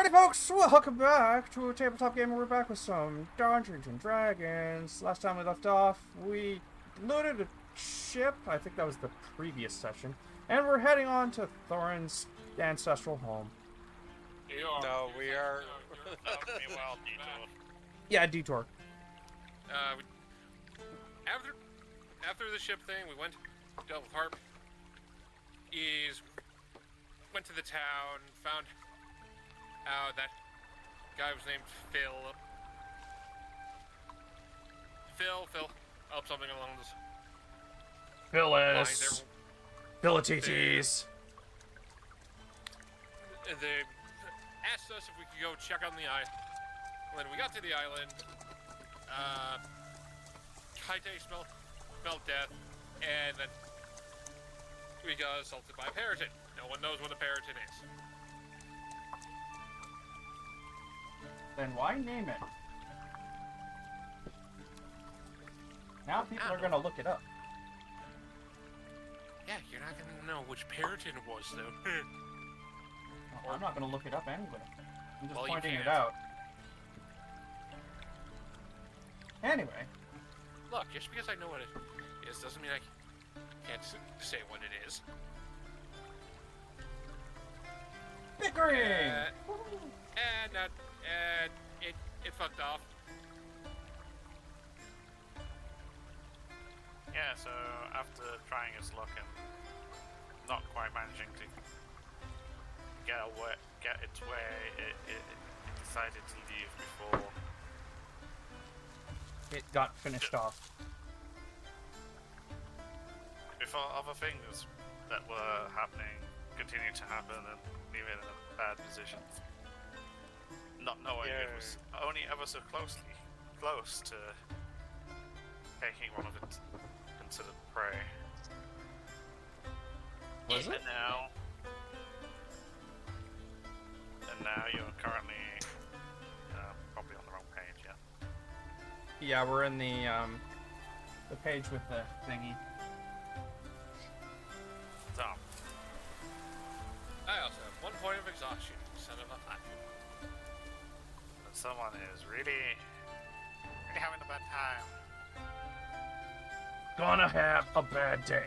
Howdy folks, welcome back to Tabletop Gamer. We're back with some Dungeons and Dragons. Last time we left off, we looted a ship. I think that was the previous session. And we're heading on to Thorin's ancestral home. No, we are... Well, detour. Yeah, detour. After the ship thing, we went, dealt with Harp. Went to the town, found out that guy was named Phil. Phil, something along those Phyllis. Philatites. They asked us if we could go check on the island. When we got to the island, Kaite smelled death, and then we got assaulted by a Peryton. No one knows what a Peryton is. Then why name it? Now people are gonna look it up. Yeah, you're not gonna know which Peryton it was, though. Well, I'm not gonna look it up anyway. I'm just Well, you pointing it can't. out. Anyway. Look, just because I know what it is doesn't mean I can't say what it is. Bickering! And it fucked off. Yeah, so after trying its luck and not quite managing to get its way, it decided to leave before. It got finished off. Before other things that were happening continued to happen and leave it in a bad position. Not knowing it was only ever so close to taking one of its considered prey. Was it? And now you're currently probably on the wrong page, yeah. Yeah, we're in the page with the thingy. So, I also have 1 point of exhaustion, son of a fuck. someone is really having a bad time. Gonna have a bad day.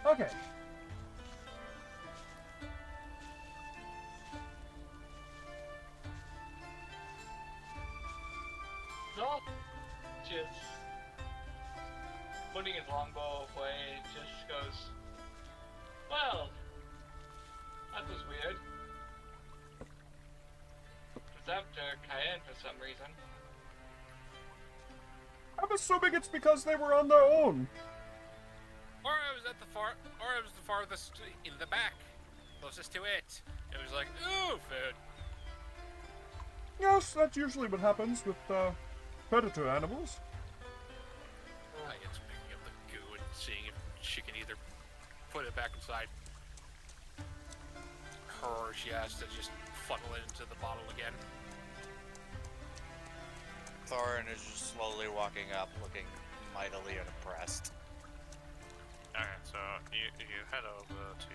Okay. No, just putting his longbow away, just goes, well, that was weird. It's after Cayenne for some reason. I'm assuming it's because they were on their own. Or I was the farthest in the back, closest to it. It was like, ooh, food. Yes, that's usually what happens with predator animals. I get to picking up the goo and seeing if she can either put it back inside her or she has to just funnel it into the bottle again. Thorin is just slowly walking up, looking mightily unimpressed. Okay, so you head over to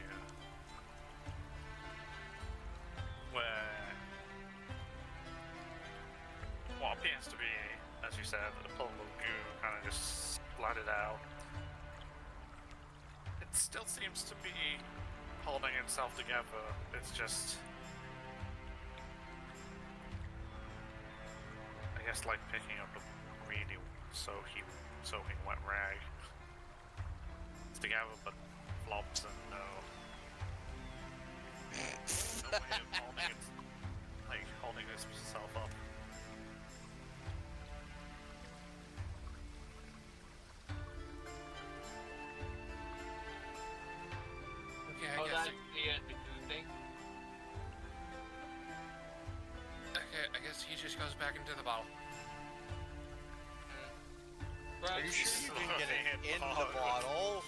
where what appears to be, as you said, a pool of goo kind of just splattered out. It still seems to be holding itself together. It's just, I guess, like picking up a really soaking wet rag. It's together, but flops and no way of holding itself up. Okay, Oh, I that's guess. the goo thing. Okay, I guess he just goes back into the bottle. Are you sure you can get it in the bottle?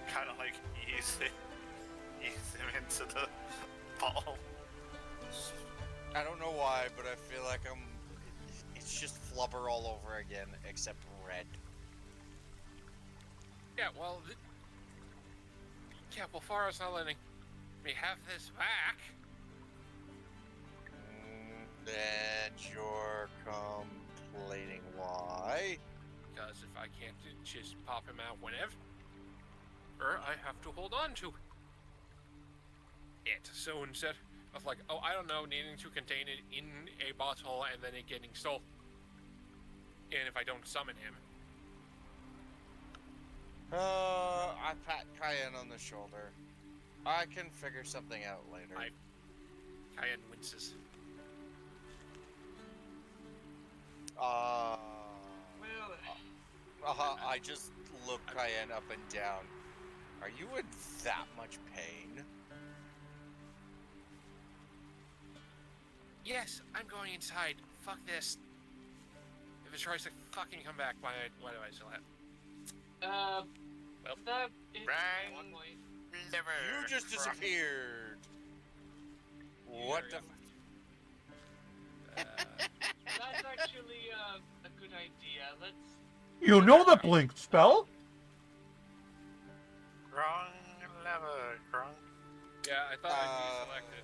Kind of like ease him into the bottle. I don't know why, but I feel like it's just flubber all over again, except red. Yeah, well, Fara's not letting me have this back. That you're complaining why? Because if I can't just pop him out whenever, I have to hold on to it. So instead of like, oh, I don't know, needing to contain it in a bottle and then it getting stolen, and if I don't summon him. I pat Cayenne on the shoulder. I can figure something out later. Cayenne winces. Well, I just look Cayenne up and down. Are you in that much pain? Yes, I'm going inside. Fuck this. If it tries to fucking come back, why do I still have? well, that is Rang. one point. Never. You just disappeared. What the? That's actually a good idea. Let's. You know the blink spell? Wrong lever, wrong. Yeah, I thought I'd be selected.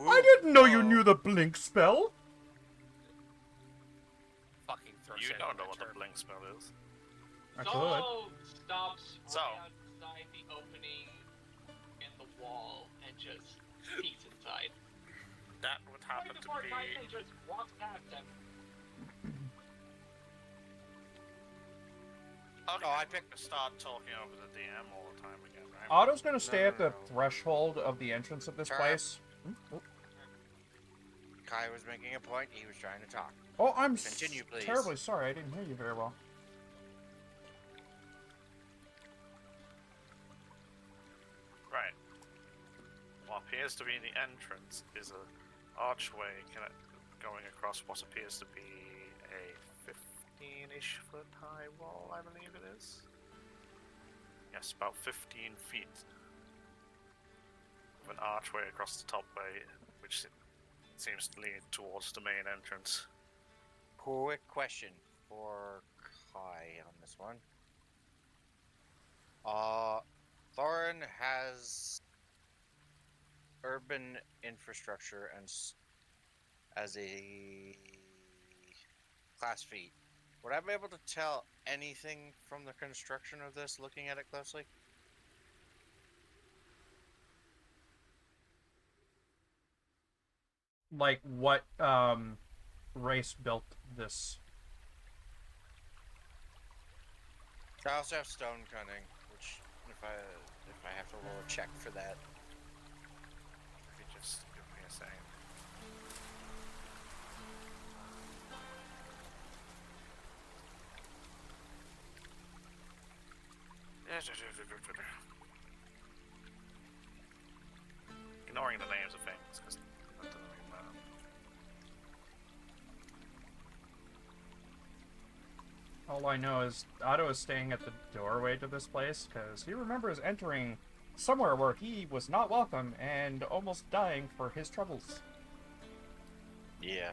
I didn't know you knew the blink spell. Fucking throw You sand don't in know that what the turd. blink spell is. I could. Solo stops So. right outside the opening in the wall and just peeks inside. That would happen to Before be. Titan just walks past them. Okay, Oh, I start talking over the DM all the time again, right? Otto's gonna stay No, at the no. threshold of the entrance of this Turn. place. Kai was making a point. He was trying to talk. Oh, I'm Continue, please. terribly sorry. I didn't hear you very well. Right. What appears to be the entrance is a archway going across what appears to be a 15-ish foot high wall, I believe it is. Yes, about 15 feet of an archway across the top way, which seems to lead towards the main entrance. Quick question for Kai on this one. Thorin has urban infrastructure and as a class feat. Would I be able to tell anything from the construction of this looking at it closely? Like what race built this? I also have stone cunning, which if I have to roll a check for that. If you just give me a second. Ignoring the names of things, because that doesn't really matter. All I know is Otto is staying at the doorway to this place because he remembers entering somewhere where he was not welcome and almost dying for his troubles. Yeah.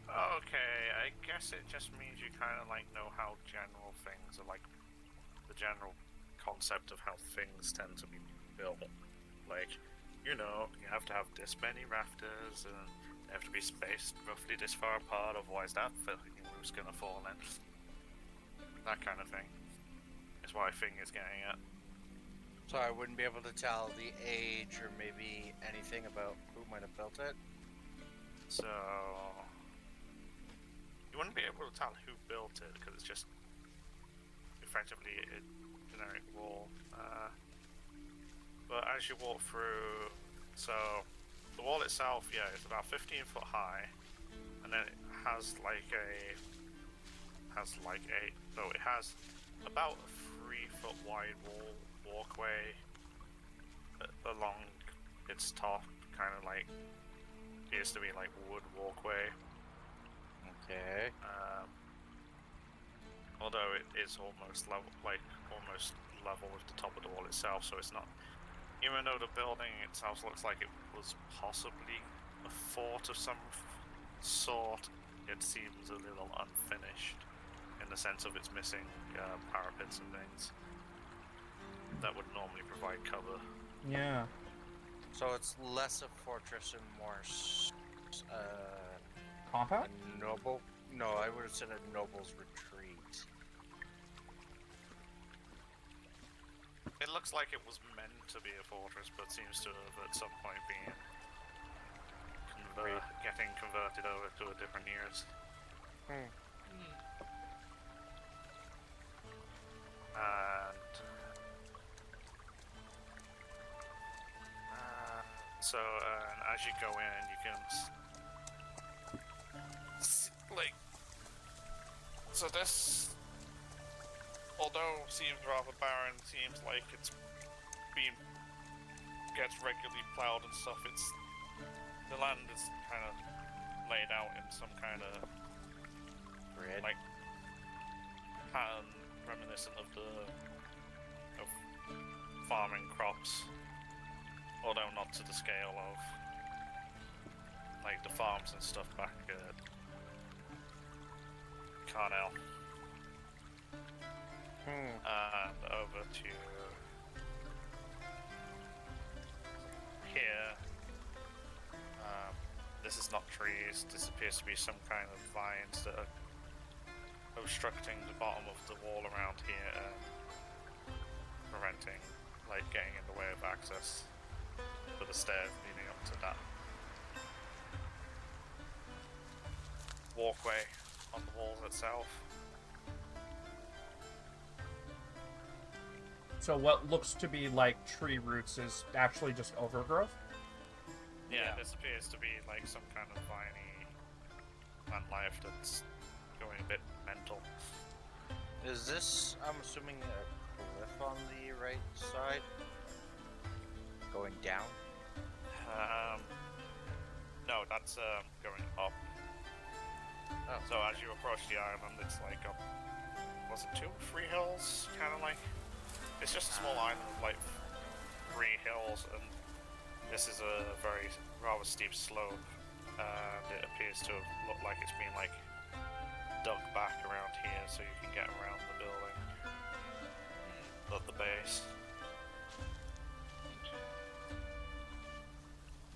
Okay, I guess it just means you kind of like know how general things are, like the general concept of how things tend to be built. Like, you know, you have to have this many rafters and they have to be spaced roughly this far apart, otherwise that fucking roof's gonna fall in. That kind of thing is what I think is getting at. So I wouldn't be able to tell the age or maybe anything about who might have built it. So you wouldn't be able to tell who built it because it's just effectively a generic wall. But as you walk through, so the wall itself, yeah, it's about 15 foot high, and then it has it has about a 3 foot wide walkway along its top, kind of like appears to be like wood walkway. Okay. Although it is almost level with the top of the wall itself, so it's not Even though the building itself looks like it was possibly a fort of some sort, it seems a little unfinished in the sense of it's missing parapets and things that would normally provide cover. Yeah. So it's less a fortress and more Compound? a noble. No, I would have said a noble's retreat. It looks like it was meant to be a fortress, but seems to have at some point been getting converted over to a different years. Hmm. And so as you go in, you can like. So this, although seems rather barren, seems like it's gets regularly plowed and stuff. The land is kind of laid out in some kind of Grid. like pattern reminiscent of farming crops, although not to the scale of like the farms and stuff back at Carnell. And over to here. This is not trees. This appears to be some kind of vines that are obstructing the bottom of the wall around here and preventing, like, getting in the way of access for the stairs leading up to that walkway on the walls itself. So what looks to be like tree roots is actually just overgrowth? Yeah, this appears to be like some kind of viney plant life that's going a bit mental. Is this, I'm assuming, a cliff on the right side? Going down? No, that's going up. Oh. So as you approach the island, it's like up, was it 2 or 3 hills? Kind of like, it's just a small island of like 3 hills, and this is a very rather steep slope, and it appears to have looked like it's been like dug back around here so you can get around the building at the base.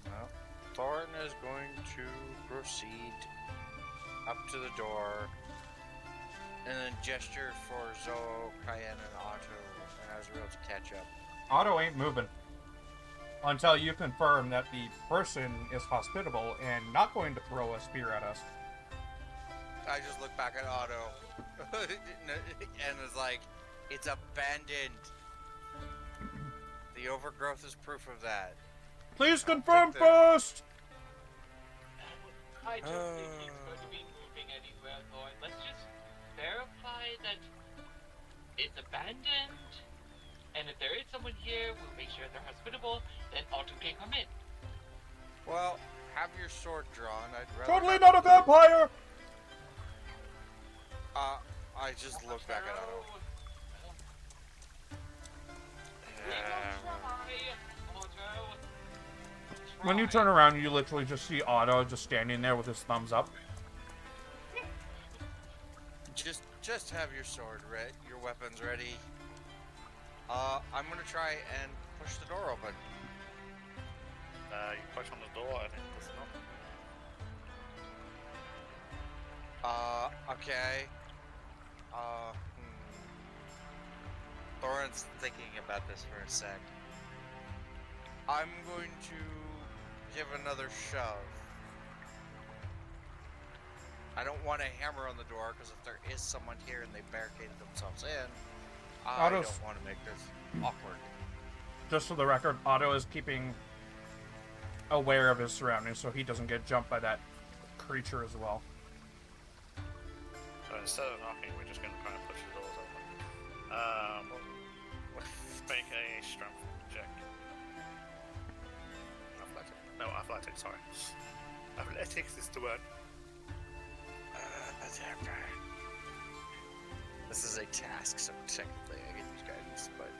Well, Thornton is going to proceed up to the door and then gesture for Zoe, Cayenne, and Otto and Azrael to catch up. Otto ain't moving until you confirm that the person is hospitable and not going to throw a spear at us. I just look back at Otto and is like, it's abandoned. The overgrowth is proof of that. Please confirm think that- first! I don't think he's going to be moving anywhere, Lord. Let's just verify that it's abandoned, and if there is someone here, we'll make sure they're hospitable, then Otto can come in. Well, have your sword drawn. I'd rather Totally not a vampire! I just look back at Otto. When you turn around, you literally just see Otto just standing there with his thumbs up. Just have your sword ready, your weapons ready. I'm gonna try and push the door open. You push on the door and it does not. Okay. Thorin's thinking about this for a sec. I'm going to give another shove. I don't want to hammer on the door because if there is someone here and they barricaded themselves in, I Otto's- don't want to make this awkward. Just for the record, Otto is keeping aware of his surroundings so he doesn't get jumped by that creature as well. So instead of knocking, we're just going to try and push the doors open. Make a strength check. Athletics, sorry. Athletics is the word. This is a task, so technically I get use guidance, but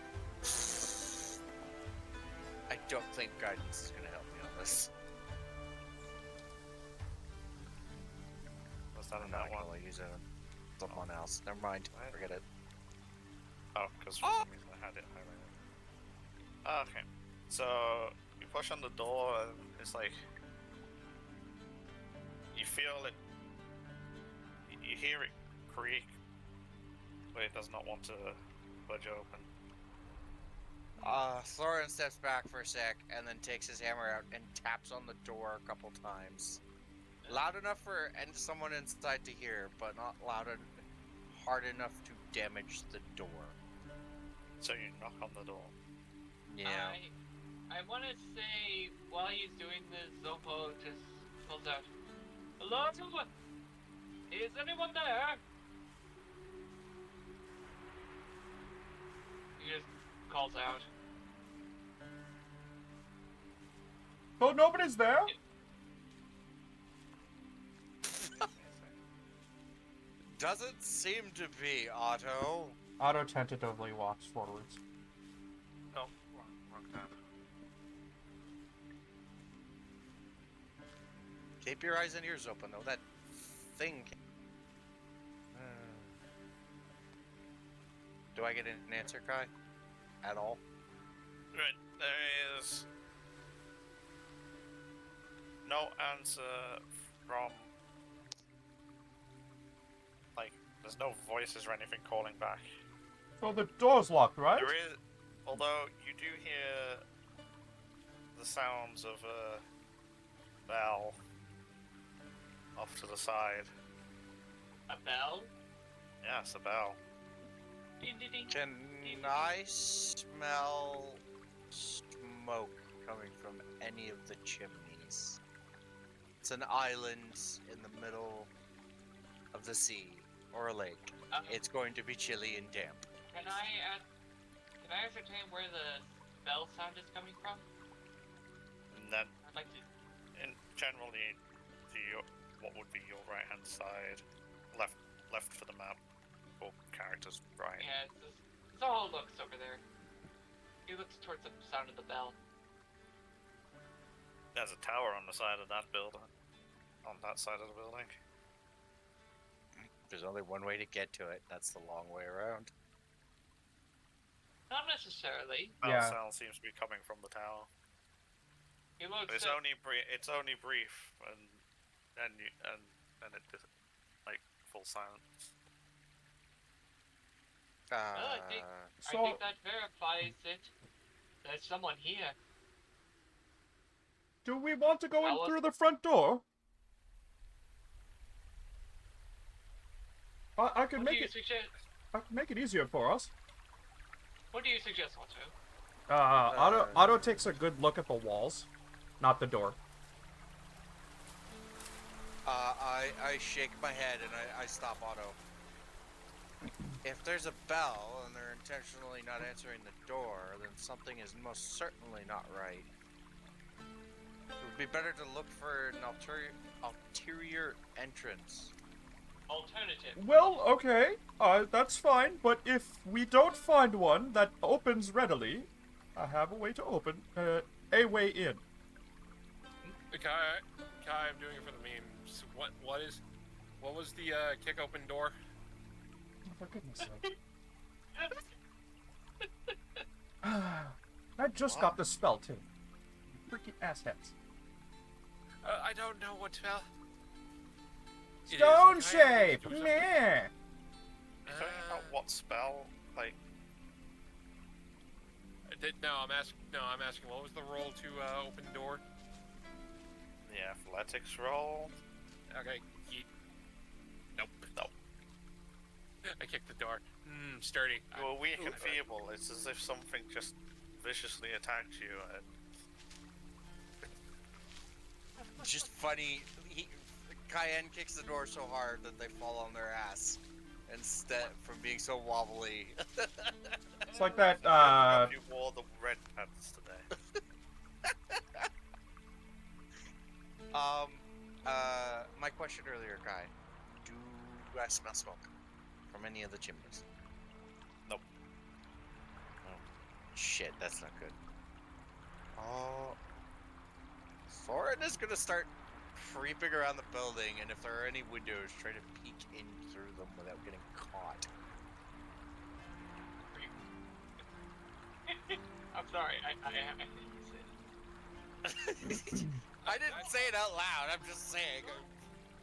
don't think guidance is going to help me on this. Was that I'm in not that one? going to use it on someone else. Never mind. Right. Forget it. Oh, because for some reason I had it highlighted. Okay. So you push on the door and it's like you feel it. You hear it creak, but it does not want to budge open. Thorin steps back for a sec and then takes his hammer out and taps on the door a couple times. Loud enough for someone inside to hear, but not hard enough to damage the door. So you knock on the door. Yeah. I want to say, while he's doing this, Zopo just calls out, "Hello? Is anyone there?" He just calls out. Oh, nobody's there? Doesn't seem to be, Otto. Otto tentatively walks forwards. Oh, wrong tab. Keep your eyes and ears open, though. That thing. Do I get an answer, Kai? At all? Right, there is no answer from, like, there's no voices or anything calling back. So the door's locked, right? There is, although you do hear the sounds of a bell off to the side. A bell? Yes, a bell. Ding, ding, ding. Can I smell smoke coming from any of the chimneys? It's an island in the middle of the sea, or a lake. It's going to be chilly and damp. Can I ascertain where the bell sound is coming from? And then, I'd like to. generally, to what would be your right hand side, left for the map, or characters right. Yeah, Zoho looks over there. He looks towards the sound of the bell. There's a tower on the side of that building. On that side of the building. There's only one way to get to it. That's the long way around. Not necessarily. Bell Yeah. sound seems to be coming from the tower. He looks. But it's only brief, and then it just like full silence. I think that verifies it. There's someone here. Do we want to go in Alice? through the front door? I could What do make you it. suggest? I could make it easier for us. What do you suggest, Otto? Otto takes a good look at the walls, not the door. I shake my head and I stop Otto. If there's a bell and they're intentionally not answering the door, then something is most certainly not right. It would be better to look for an ulterior entrance. Alternative. Well, okay, that's fine. But if we don't find one that opens readily, I have a way to open a way in. Kai, I'm doing it for the memes. What was the kick open door? Oh, for goodness sake. I just got the spell too. Freaking assheads. I don't know what spell. It is Stone Kai shape. or something. Meh. You talking about what spell? Like, No, I'm asking. What was the roll to open the door? the athletics roll? Okay. Nope. I kicked the door. Sturdy. You were weak and feeble. It's as if something just viciously attacked you, and It's just funny. Cayenne kicks the door so hard that they fall on their ass instead from being so wobbly. It's like that. you wore the red pants today. My question earlier, Kai. Do I smell smoke from any of the chimneys? Nope. Oh, shit, that's not good. Oh. Thorin is gonna start creeping around the building, and if there are any windows, try to peek in through them without getting caught. I'm sorry, I I didn't say it out loud, I'm just saying.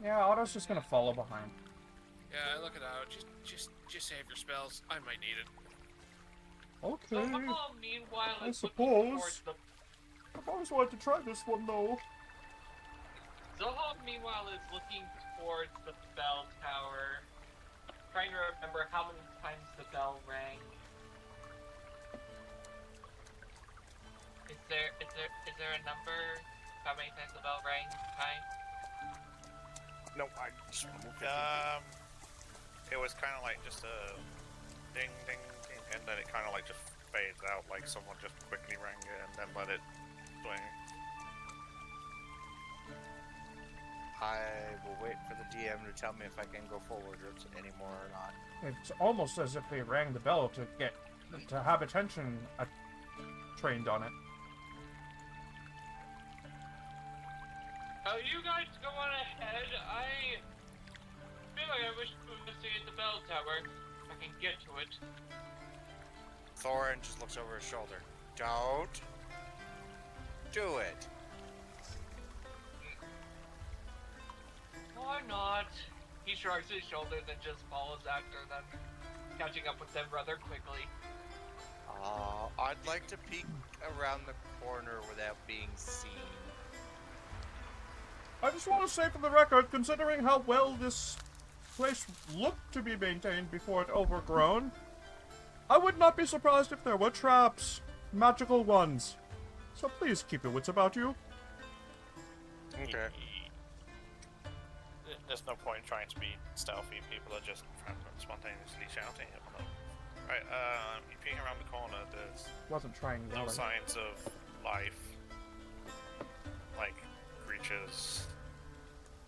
Yeah, Otto's just gonna follow behind. Yeah, look it out. Just save your spells. I might need it. Okay. So Hubble, meanwhile, I is looking suppose. towards the... I've always wanted to try this one though. Zohab, meanwhile, is looking towards the bell tower, trying to remember how many times the bell rang. Is there a number? How many times the bell rang? Time? No, I just want to move It was kind of like just a ding, ding, ding, and then it kind of like just fades out, like someone just quickly rang it and then let it swing. I will wait for the DM to tell me if I can go forward anymore or not. It's almost as if they rang the bell to have attention trained on it. Oh, you guys go on ahead. I feel like I wish to investigate the bell tower. If I can get to it. Thorin just looks over his shoulder. Don't do it. Why not? He shrugs his shoulders and just follows after them, catching up with them rather quickly. I'd like to peek around the corner without being seen. I just want to say for the record, considering how well this place looked to be maintained before it overgrown, I would not be surprised if there were traps. Magical ones. So please keep your wits about you. Okay. There's no point trying to be stealthy. People are just spontaneously shouting at them. Right, you peek around the corner. There's Wasn't trying no really. signs of life, like creatures,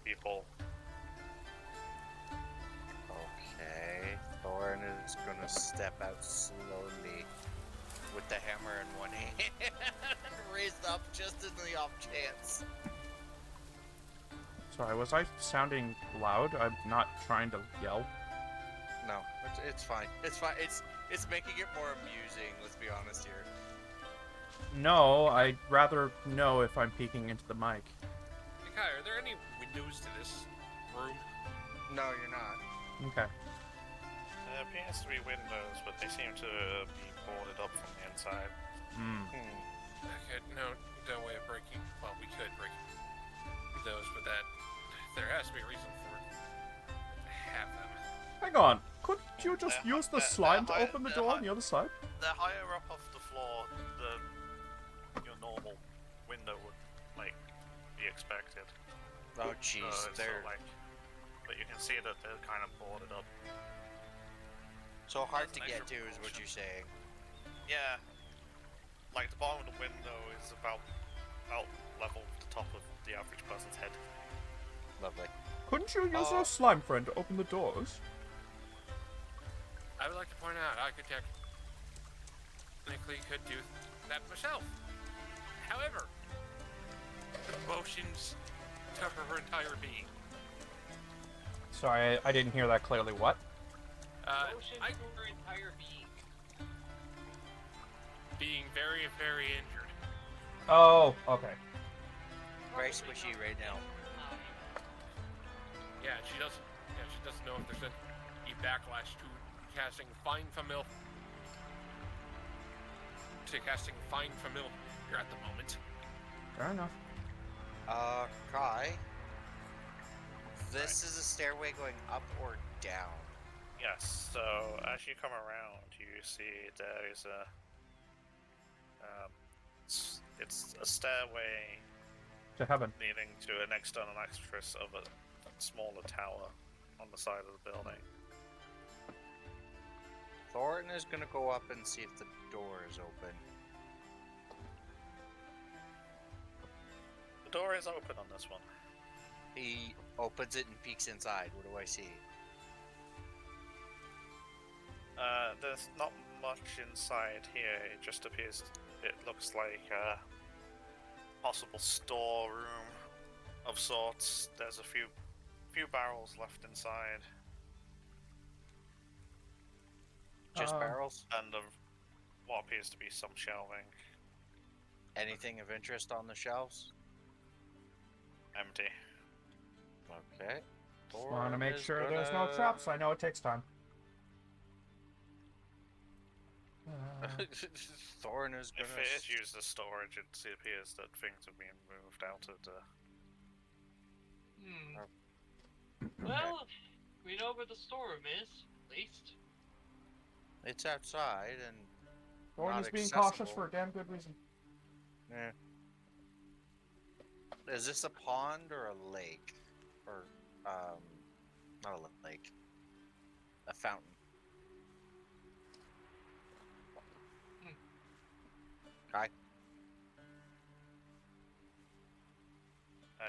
people. Okay. Thorin is gonna step out slowly with the hammer in one hand, raised up just in the off chance. Sorry, was I sounding loud? I'm not trying to yell. No, it's fine. It's fine. It's making it more amusing. Let's be honest here. No, I'd rather know if I'm peeking into the mic. Hey, Kai, are there any windows to this room? No, you're not. Okay. There appears to be windows, but they seem to be boarded up from the inside. Hmm. Okay, no way of breaking. Well, we could break those, but there has to be a reason for it to have them. Hang on. Couldn't you just They're use the hi- slime to they're hi- open the they're door hi- on the other side? They're higher up off the floor than your normal window would, like, be expected. Oh, jeez. They're but you can see that they're kind of boarded up. so hard That's to an get extra to, is what precaution. you're saying. Yeah, like the bottom of the window is about level with the top of the average person's head. Lovely. Couldn't you use Oh. your slime friend to open the doors? I would like to point out, I could technically could do that myself. However, the motions to her entire being. Sorry, I didn't hear that clearly. What? Motion I to her entire being. being very, very injured. Oh, okay. Very squishy right now. Yeah, she doesn't know if there's any backlash to casting Find Familiar here at the moment. Fair enough. Kai. This is a stairway going up or down. Yes, so as you come around, you see there is it's a stairway To heaven. leading to an external access of a smaller tower on the side of the building. Thorin is gonna go up and see if the door is open. The door is open on this one. He opens it and peeks inside. What do I see? There's not much inside here. It just appears. It looks like possible storeroom of sorts. There's a few barrels left inside, Just Um, barrels? and of what appears to be some shelving. Anything of interest on the shelves? Empty. Okay. just want to Thorn make is sure there's no gonna- traps. I know it takes time. Thorn is gonna. If it is used as storage, it appears that things are being moved out of the. Well, we know where the storeroom is, at least. It's outside and. Thorn not is being cautious accessible. for a damn good reason. Eh. Is this a pond or a lake? Or, not a lake. A fountain. Kai?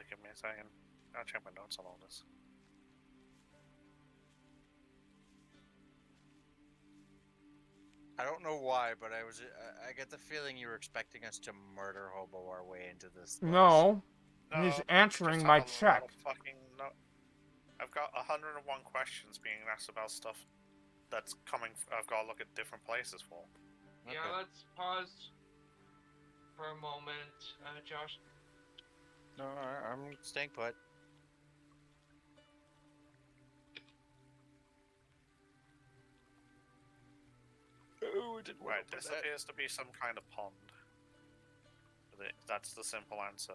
Give me a second. I'll check my notes on all this. I don't know why, but I get the feeling you were expecting us to murder hobo our way into this place. No, he's No, answering just my have a lot check. of fucking I've got 101 questions being asked about stuff that's coming. I've got to look at different places for. Okay. Yeah, let's pause for a moment, Josh. No, I'm staying put. Oh, I didn't Right, this appears to be some kind of pond. That's the simple answer.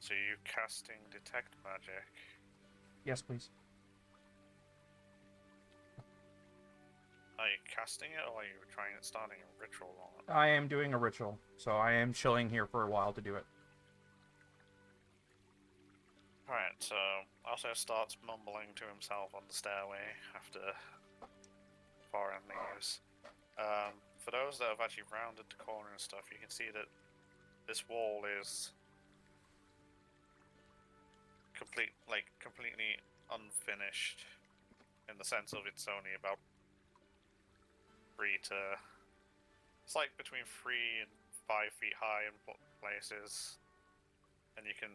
So you casting detect magic? Yes, please. Are you casting it, or are you starting a ritual on it? I am doing a ritual, so I am chilling here for a while to do it. Right, so Otto starts mumbling to himself on the stairway after Thorin leaves. For those that have actually rounded the corner and stuff, you can see that this wall is completely unfinished, in the sense of it's only about it's like between 3 and 5 feet high in places, and you can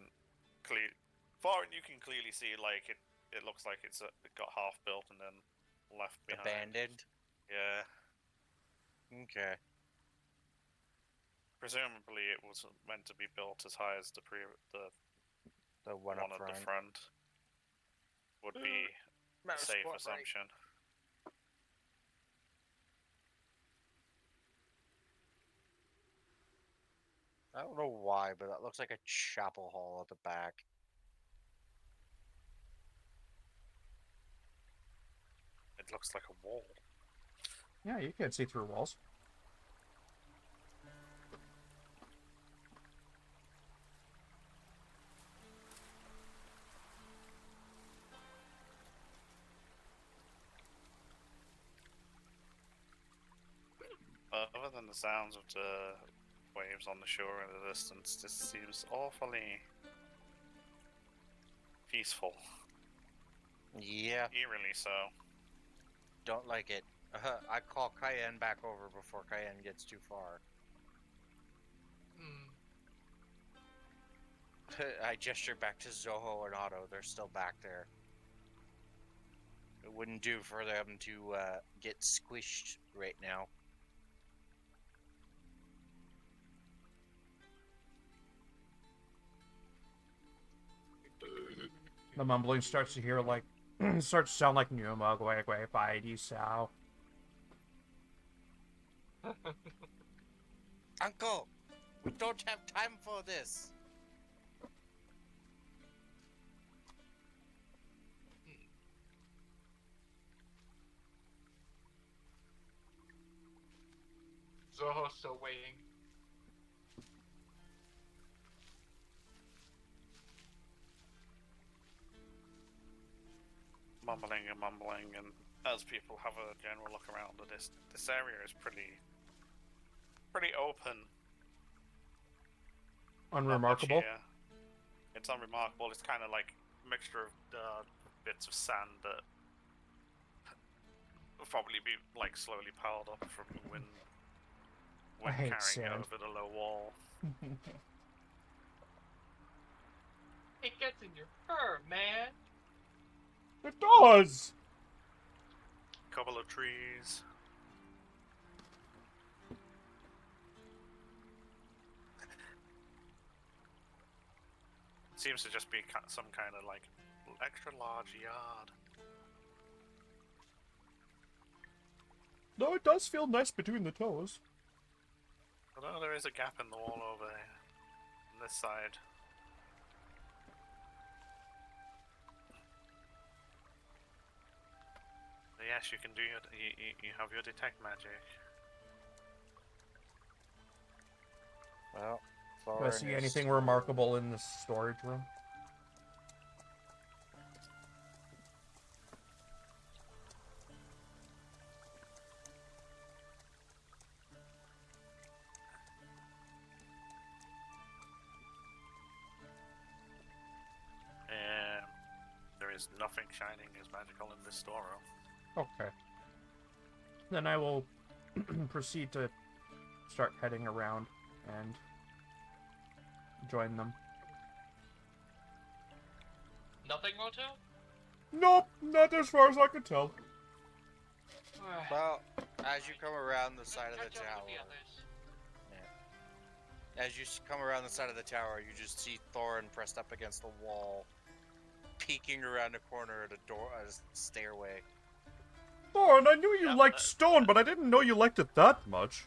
clearly see like it looks like it got half built and then left behind. Abandoned? Yeah. Okay. Presumably it was meant to be built as high as the one one up at the front. front. Would be a Mouse safe spot right. assumption. I don't know why, but that looks like a chapel hall at the back. It looks like a wall. Yeah, you can see through walls. Other than the sounds of the waves on the shore in the distance, this seems awfully peaceful. Yeah, Eerily so. don't like it. I call Cayenne back over before Cayenne gets too far. I gesture back to Zoho and Otto. They're still back there. It wouldn't do for them to get squished right now. The mumbling starts to hear like starts to sound like Numa Gwegwe Baidi Sao. Uncle, we don't have time for this. Zoho's still waiting. Mumbling, and as people have a general look around, this area is pretty open. Unremarkable. Yeah, it's unremarkable. It's kind of like a mixture of bits of sand that will probably be like slowly piled up from the wind. I when hate carrying it sand. over the low wall. It gets in your fur, man. It does! Couple of trees. Seems to just be some kind of like extra large yard. No, it does feel nice between the toes. Although there is a gap in the wall over here, on this side. But yes, you can do your. You have your detect magic. Well, Do I Thorin see is anything still- remarkable in this storage room? There is nothing shining as magical in this storeroom. Okay. Then I will proceed to start heading around and join them. Nothing, Roto? Nope, not as far as I could tell. Well, as you come around the side of the Catch up tower, with the others. as you come around the side of the tower, you just see Thorin pressed up against the wall, peeking around a corner at a door, a stairway. Thorn, I knew you Yep, liked stone, but I didn't know you liked it that much.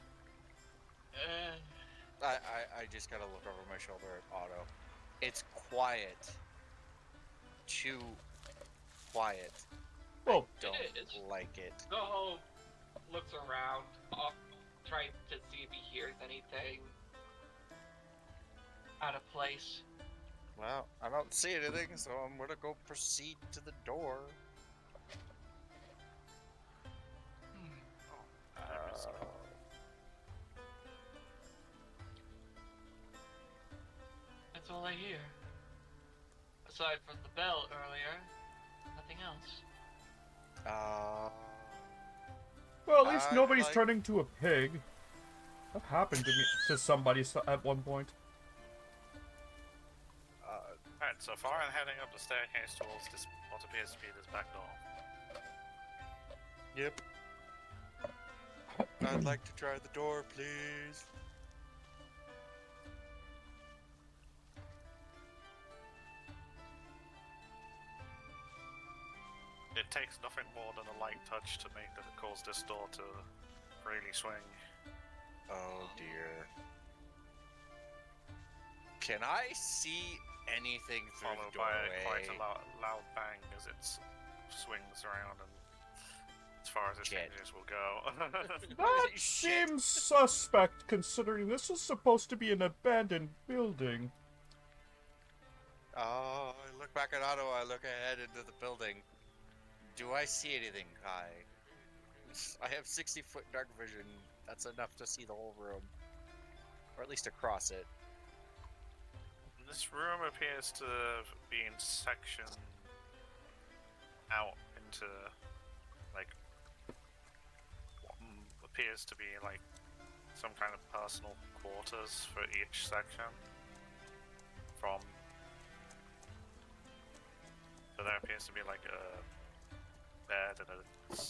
I just gotta look over my shoulder at Otto. It's quiet. Too quiet. Well, Don't It is. like it. Zoho looks around, trying to see if he hears anything out of place. Well, I don't see anything, so I'm gonna go proceed to the door. That's all I hear. Aside from the bell earlier, nothing else. well, at least I nobody's like- turning to a pig. That happened to me to somebody at one point. Alright, so far I'm heading up the staircase towards this what appears to be this back door. Yep. I'd like to try the door, please. It takes nothing more than a light touch to cause this door to really swing. Oh dear. Can I see anything through Followed the by doorway? quite a loud bang as it swings around and as far as its Shit. fingers will go. That Shit. seems suspect, considering this is supposed to be an abandoned building. Oh, I look back at Otto, I look ahead into the building. Do I see anything, Kai? I have 60-foot dark vision. That's enough to see the whole room. Or at least across it. This room appears to be in section out into like what appears to be like some kind of personal quarters for each section. So there appears to be like a bed and a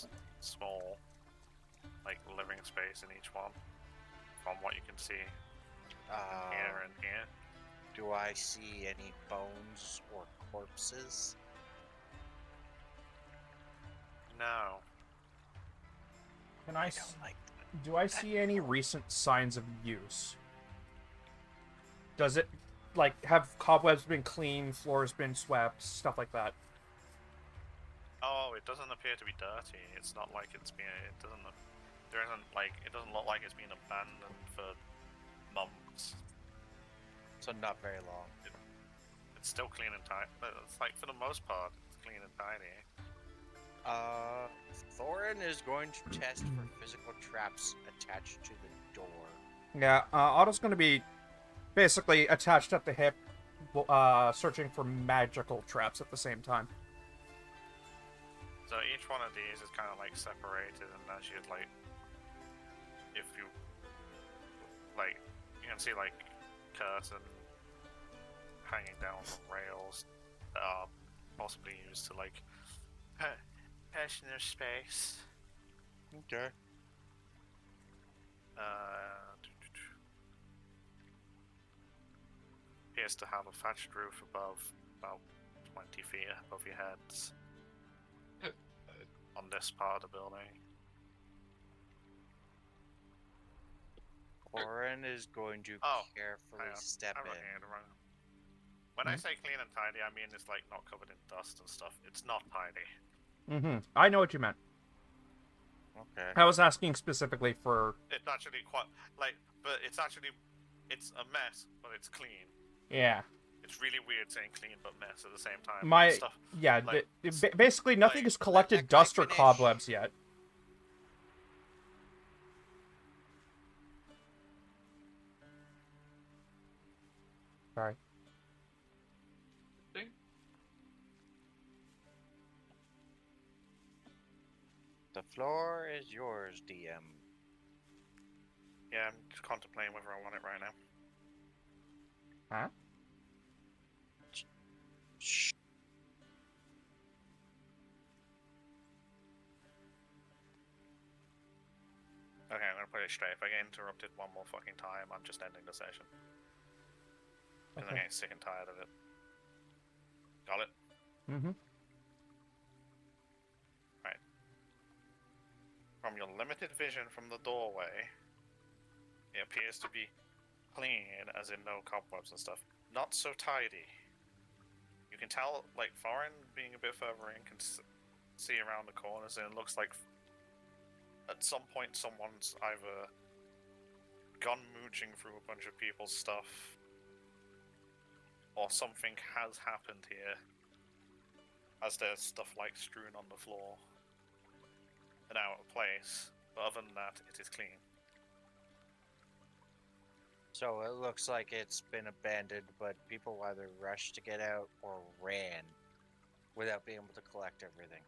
small like living space in each one from what you can see here and here. Do I see any bones or corpses? No. Can I? I don't like that. Do I see any recent signs of use? Does it, like, have cobwebs been cleaned, floors been swept, stuff like that? Oh, it doesn't appear to be dirty. It's not like it's been. It doesn't. There isn't like. It doesn't look like it's been abandoned for months. So not very long. It's still clean and tidy. But it's like for the most part, it's clean and tidy. Thorin is going to test for physical traps attached to the door. Yeah, Otto's gonna be basically attached at the hip, searching for magical traps at the same time. So each one of these is kind of like separated, and as you'd like, if you like you can see like curtain hanging down from rails that are possibly used to like personal space. Okay. Appears to have a thatched roof above, about 20 feet above your heads. On this part of the building. Oren is going to Oh, carefully hang on. step I'm looking in. at it wrong. When I say clean and tidy, I mean it's like not covered in dust and stuff. It's not tidy. Mm-hmm. I know what you meant. Okay. I was asking specifically for... It's actually quite like, but it's a mess, but it's clean. Yeah. It's really weird saying clean but mess at the same time. My... Stuff, Yeah, like, basically nothing like, has collected let that guy dust or finish. cobwebs yet. Sorry. Thing? The floor is yours, DM. yeah, I'm just contemplating whether I want it right now. Huh? Shh. Okay, I'm gonna put it straight. If I get interrupted one more fucking time, I'm just ending the session. Because I'm Okay. getting sick and tired of it. Got it? Mm-hmm. From your limited vision from the doorway, it appears to be clean, as in no cobwebs and stuff. Not so tidy. You can tell, like, Foreign being a bit further in can see around the corners, and it looks like at some point someone's either gone mooching through a bunch of people's stuff, or something has happened here, as there's stuff like strewn on the floor and out of place. But other than that, it is clean. So it looks like it's been abandoned, but people either rushed to get out or ran without being able to collect everything.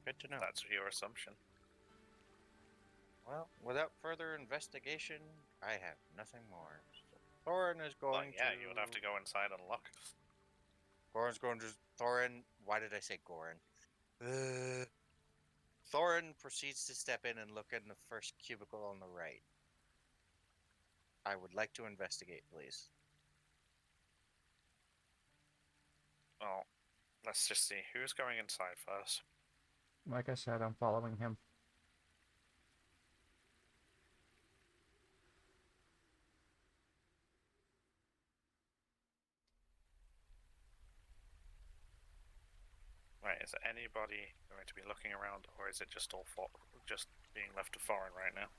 Good to know. That's your assumption. Well, without further investigation, I have nothing more. So Thorin is Well, going yeah, to... you would have to go inside and look. Thorin's going to... Thorin... Why did I say Gorin? Thorin proceeds to step in and look in the first cubicle on the right. I would like to investigate, please. Well, let's just see who's going inside first. Like I said, I'm following him. Right, is anybody going to be looking around, or is it just all just being left to Foreign right now?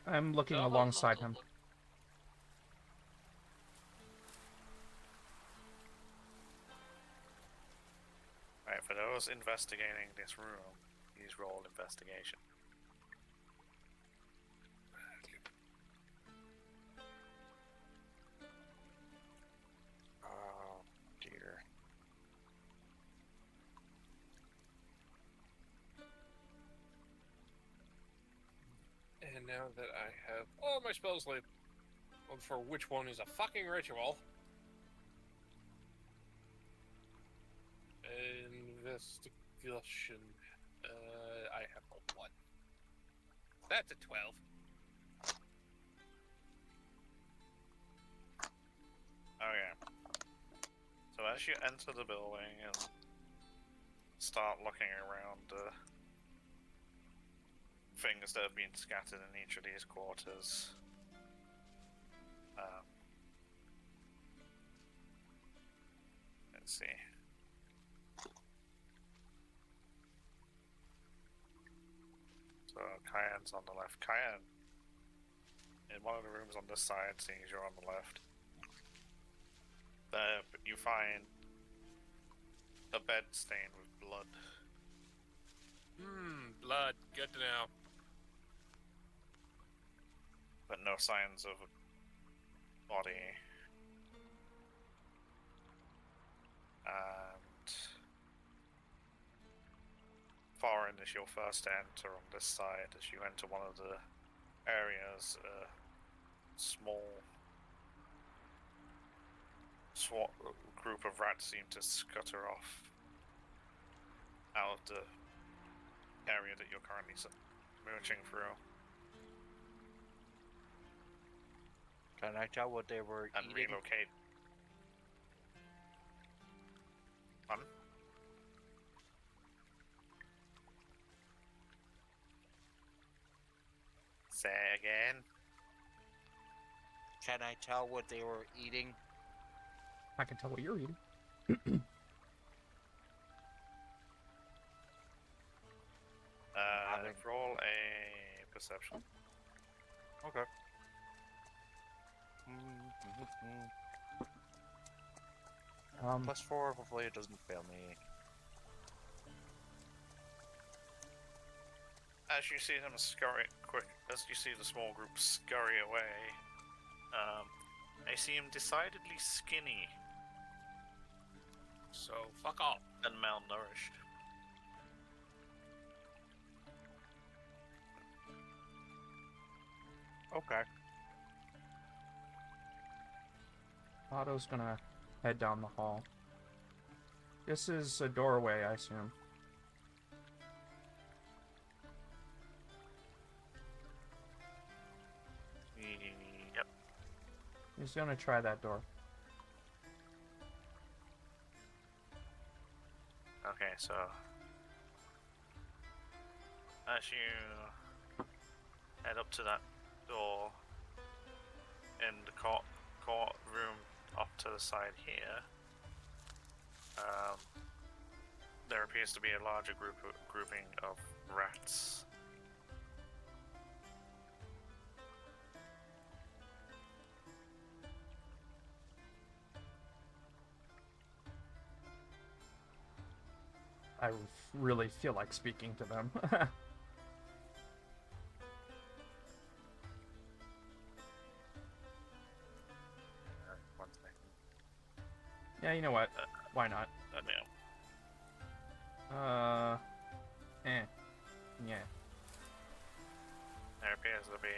I'm looking No, alongside no, him. look. Right, for those investigating this room, please roll investigation. Oh, dear. And now that I have all my spells laid, for which one is a fucking ritual. Investigation. I have a 1. That's a 12. Okay. So as you enter the building and start looking around things that have been scattered in each of these quarters, let's see. So Cayenne's on the left. Cayenne, in one of the rooms on this side, seeing as you're on the left, you find a bed stained with blood. Blood. Good to know. But no signs of a body. And far in as you'll first enter on this side, as you enter one of the areas, a small group of rats seem to scutter off out of the area that you're currently mooching through. Can I tell what they were And eating? relocate. Pardon? Say again. Can I tell what they were eating? I can tell what you're eating. Roll a perception. Okay. +4, hopefully it doesn't fail me. As you see them scurry as you see the small group scurry away, they seem decidedly skinny So, fuck off. and malnourished. Okay. Otto's gonna head down the hall. This is a doorway, I assume. Yep. He's gonna try that door. Okay, so as you head up to that door in the court room up to the side here, there appears to be a larger grouping of rats. I really feel like speaking to them. One second. Yeah, you know what? Why not? Yeah. Yeah. There appears to be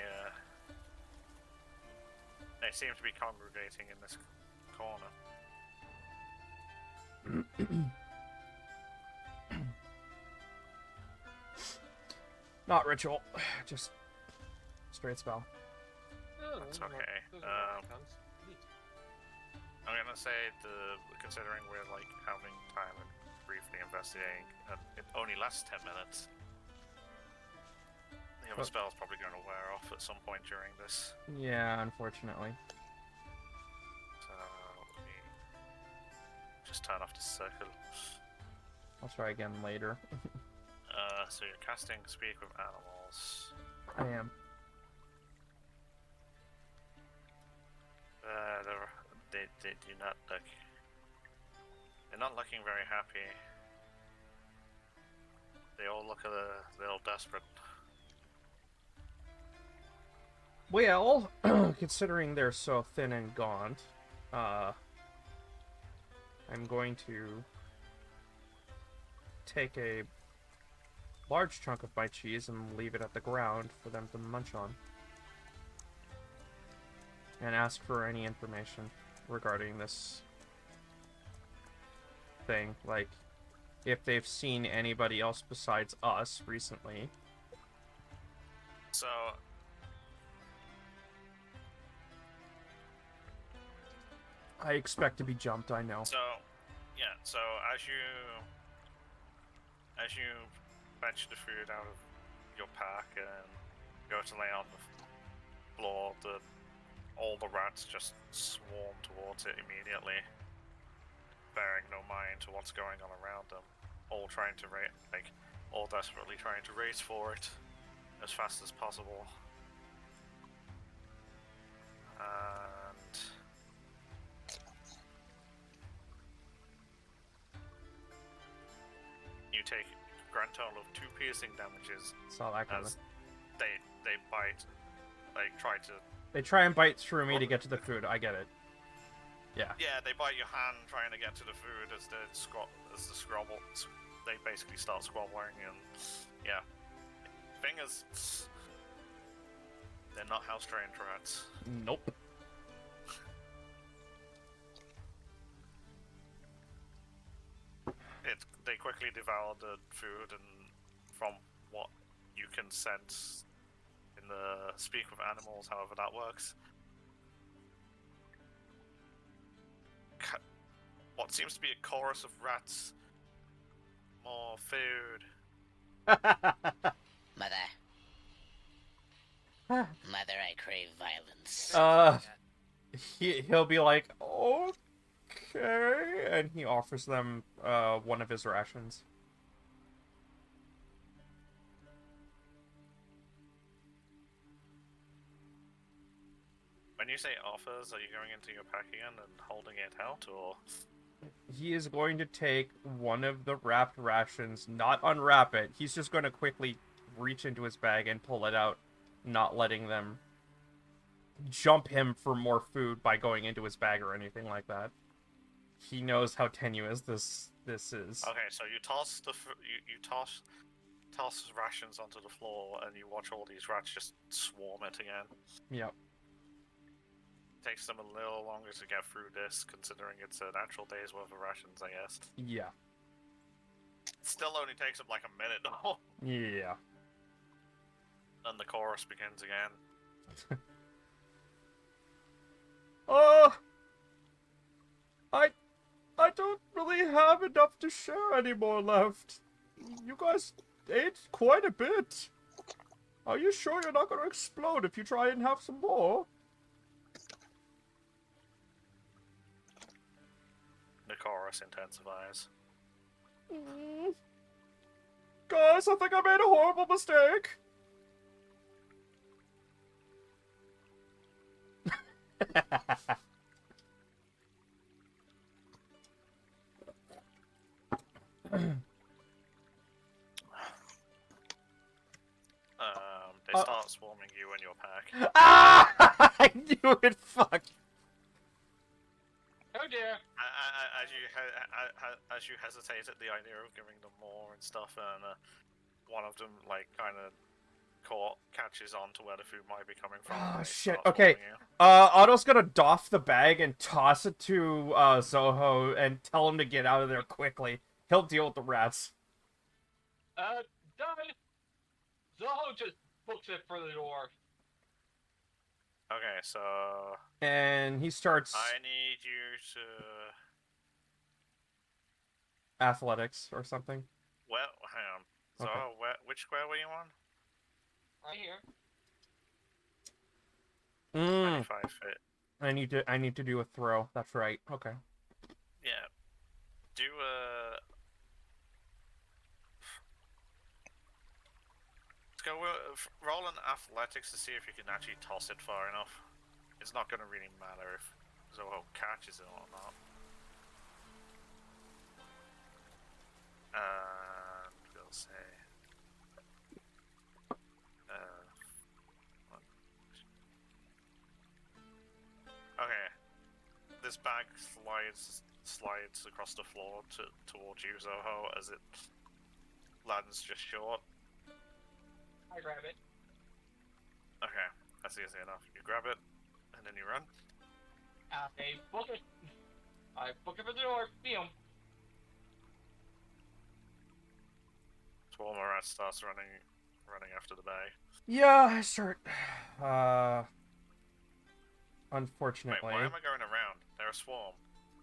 they seem to be congregating in this corner. Not ritual. Just straight spell. Oh, That's well, okay. those are neat. I'm gonna say considering we're like having time and briefly investigating, and it only lasts 10 minutes. The other spell's probably going to wear off at some point during this. Yeah, unfortunately. So let me just turn off the circle. I'll try again later. So you're casting Speak with Animals. I am. They do not look. They're not looking very happy. They all look a little desperate. Well, considering they're so thin and gaunt, I'm going to take a large chunk of my cheese and leave it at the ground for them to munch on. And ask for any information regarding this thing. Like, if they've seen anybody else besides us recently. So I expect to be jumped, I know. So as you fetch the food out of your pack and go to lay on the floor, all the rats just swarm towards it immediately, bearing no mind to what's going on around them, all trying to all desperately trying to race for it as fast as possible. And you take a grand total of 2 piercing damages Saw that coming. as they bite, try to. They try and bite through me to get to the food. I get it. Yeah. Yeah, they bite your hand trying to get to the food as the they basically start squabbling, and yeah, fingers. They're not house-trained rats. Nope. They quickly devour the food, and from what you can sense in the speak with animals, however that works, what seems to be a chorus of rats. More food. Mother. Mother, I crave violence. He'll be like, okay, and he offers them one of his rations. When you say offers, are you going into your pack again and holding it out, or? He is going to take one of the wrapped rations, not unwrap it. He's just going to quickly reach into his bag and pull it out, not letting them jump him for more food by going into his bag or anything like that. He knows how tenuous this is. Okay, so you toss you toss rations onto the floor, and you watch all these rats just swarm it again. Yep. Takes them a little longer to get through this, considering it's an actual day's worth of rations, I guess. Yeah. Still only takes them like a minute though. Yeah. And the chorus begins again. I don't really have enough to share anymore left. You guys ate quite a bit. Are you sure you're not going to explode if you try and have some more? The chorus intensifies. Guys, I think I made a horrible mistake. They start swarming you and your pack. Ah! I knew it. Fuck. Oh dear. As you hesitate at the idea of giving them more and stuff, and one of them like kind of catches on to where the food might be coming from. Oh and shit. starts Okay. swarming you. Otto's gonna doff the bag and toss it to Zoho and tell him to get out of there quickly. He'll deal with the rats. Done. Zoho just books it for the door. Okay, so And he starts I need you to. athletics or something. Well, hang on. So, Okay. which square were you on? Right here. 25 feet. I need to do a throw. That's right. Okay. Yeah. Do a. Let's go roll an athletics to see if you can actually toss it far enough. It's not going to really matter if Zoho catches it or not. And we'll say. Okay. This bag slides across the floor towards you, Zoho, as it lands just short. I grab it. Okay, that's easy enough. You grab it, and then you run. I book it. I book it for the door. Boom. Swarm of rats starts running after the bag. Yeah, I start. Wait, Unfortunately. why am I going around? They're a swarm.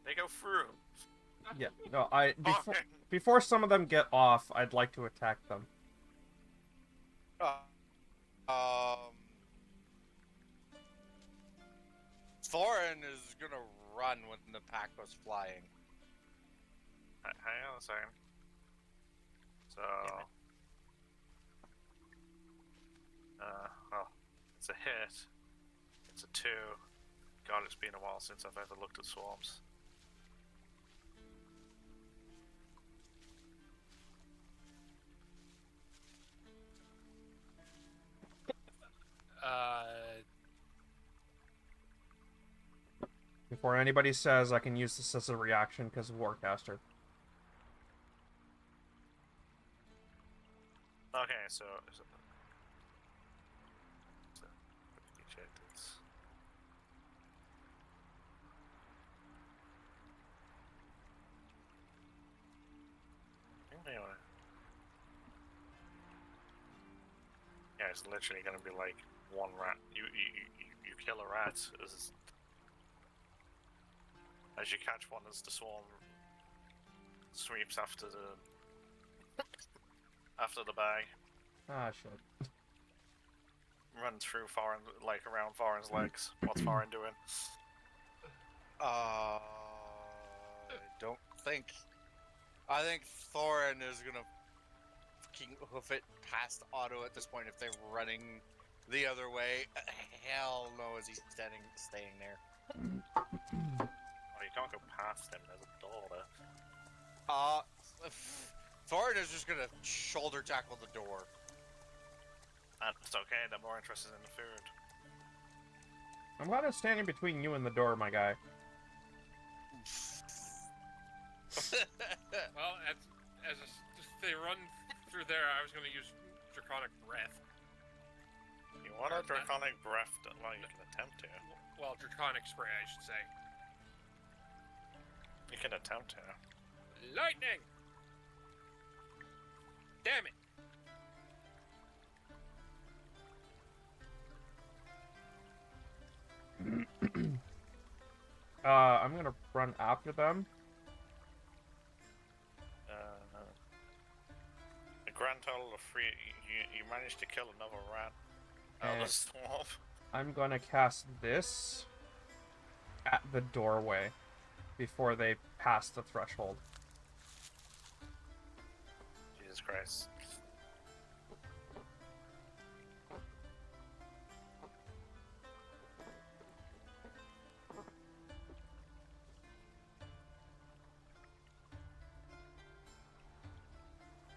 They go through. Yeah. No, before Okay. before some of them get off, I'd like to attack them. Thorin is gonna run when the pack goes flying. Hang on a second. So, well, it's a hit. It's a 2. God, it's been a while since I've ever looked at swarms. Before anybody says I can use this as a reaction because of Warcaster. so is it? So, quickly check this. Anyway. Yeah, it's literally gonna be like one rat. You kill a rat as you catch one as the swarm sweeps after the bag. Ah, shit. Runs through Foreign, like around Foreign's legs. What's Foreign doing? Don't think. I think Thorin is gonna fucking hoof it past Otto at this point if they're running the other way. Hell no, is he staying there? Oh, you can't go past him. There's a door there. Thorin is just gonna shoulder tackle the door. And it's okay. They're more interested in the food. I'm glad I'm standing between you and the door, my guy. Well, as they run through there, I was going to use Draconic Breath. You want a draconic breath? Well, you can attempt to. Well, Draconic Spray, I should say. You can attempt to. Lightning! Damn it! I'm gonna run after them. The grand total of 3. You managed to kill another rat. Out of the swamp. I'm gonna cast this at the doorway before they pass the threshold. Jesus Christ.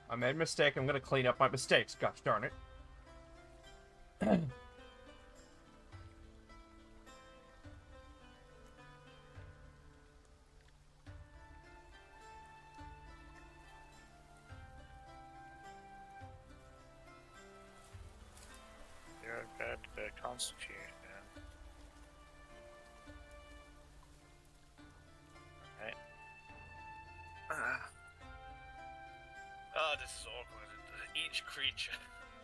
I made a mistake. I'm gonna clean up my mistakes. Gosh darn it. You're a bad constitution. Right. Oh, this is awkward. Each creature.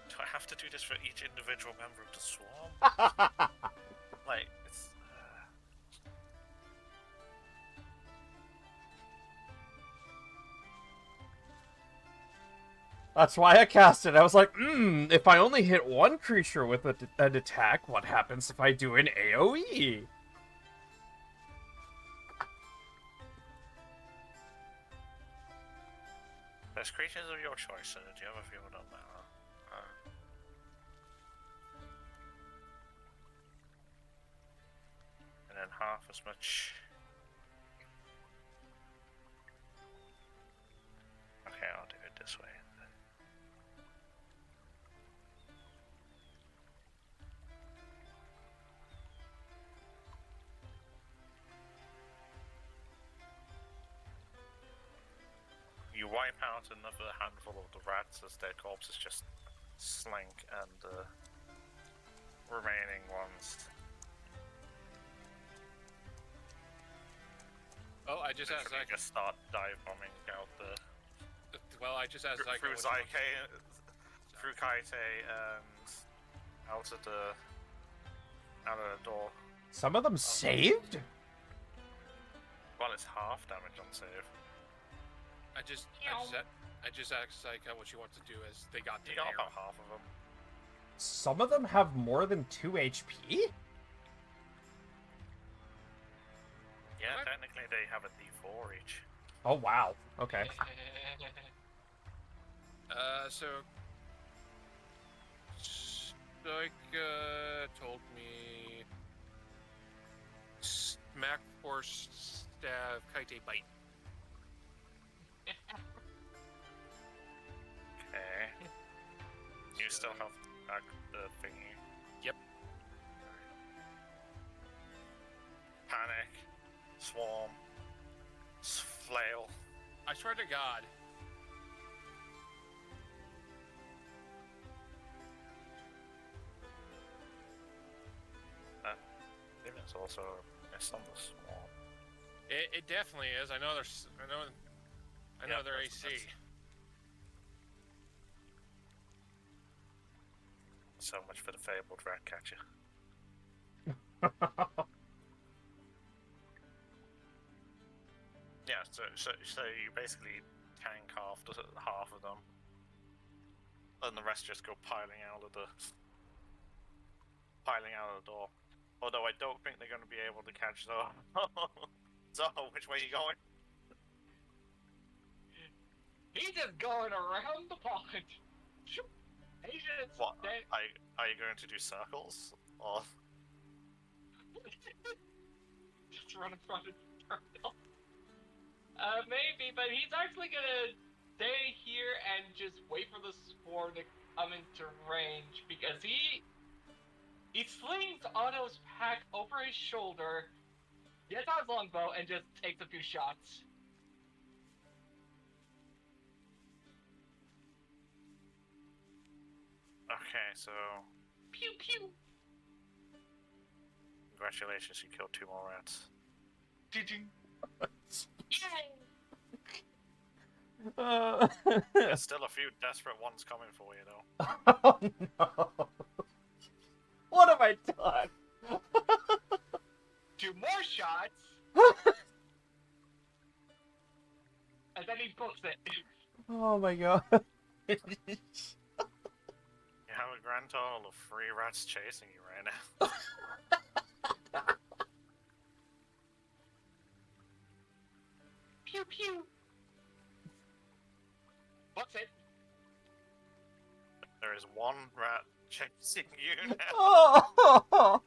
Do I have to do this for each individual member of the swarm? Like, it's. That's why I cast it. I was like, if I only hit one creature with an attack, what happens if I do an AoE? There's creatures of your choice, so do you have a feel on that? And then half as much. Okay, I'll do it this way. You wipe out another handful of the rats as their corpses just slink, and the remaining ones. Oh, I just asked literally just start dive bombing out the. Well, I just asked through Zyke, through Kaite, and out of the door. Some of them saved? Well, it's half damage on save. I just asked Zyka what she wants to do as they got You the got air. about half of them. Some of them have more than 2 HP? Yeah, What? technically they have a D4 each. Oh, wow. Okay. So Zyka told me smack or stab Kaite bite. Okay. You still have back the thingy. Yep. Panic. Swarm. Flail. I swear to God. Maybe it's also it's on the small. It definitely is. I know there's. I know Yeah, they're that's- AC. So much for the fabled rat catcher. Yeah, so you basically tank half of them, and the rest just go piling out of the door. Although I don't think they're going to be able to catch Zoe. Zoe, which way are you going? He's just going around the pond. He's just What? Are you going to do circles or? just run in front of the turtle. Maybe, but he's actually gonna stay here and just wait for the spore to come into range because he slings Otto's pack over his shoulder, gets out his longbow, and just takes a few shots. Okay, so Pew pew. congratulations, you killed 2 more rats. Ding. There's still a few desperate ones coming for you, though. Oh no! What have I done? 2 more shots, and then he books it. Oh my god. You have a grand total of 3 rats chasing you right now. Pew pew. Books it. There is 1 rat chasing you now. Oh!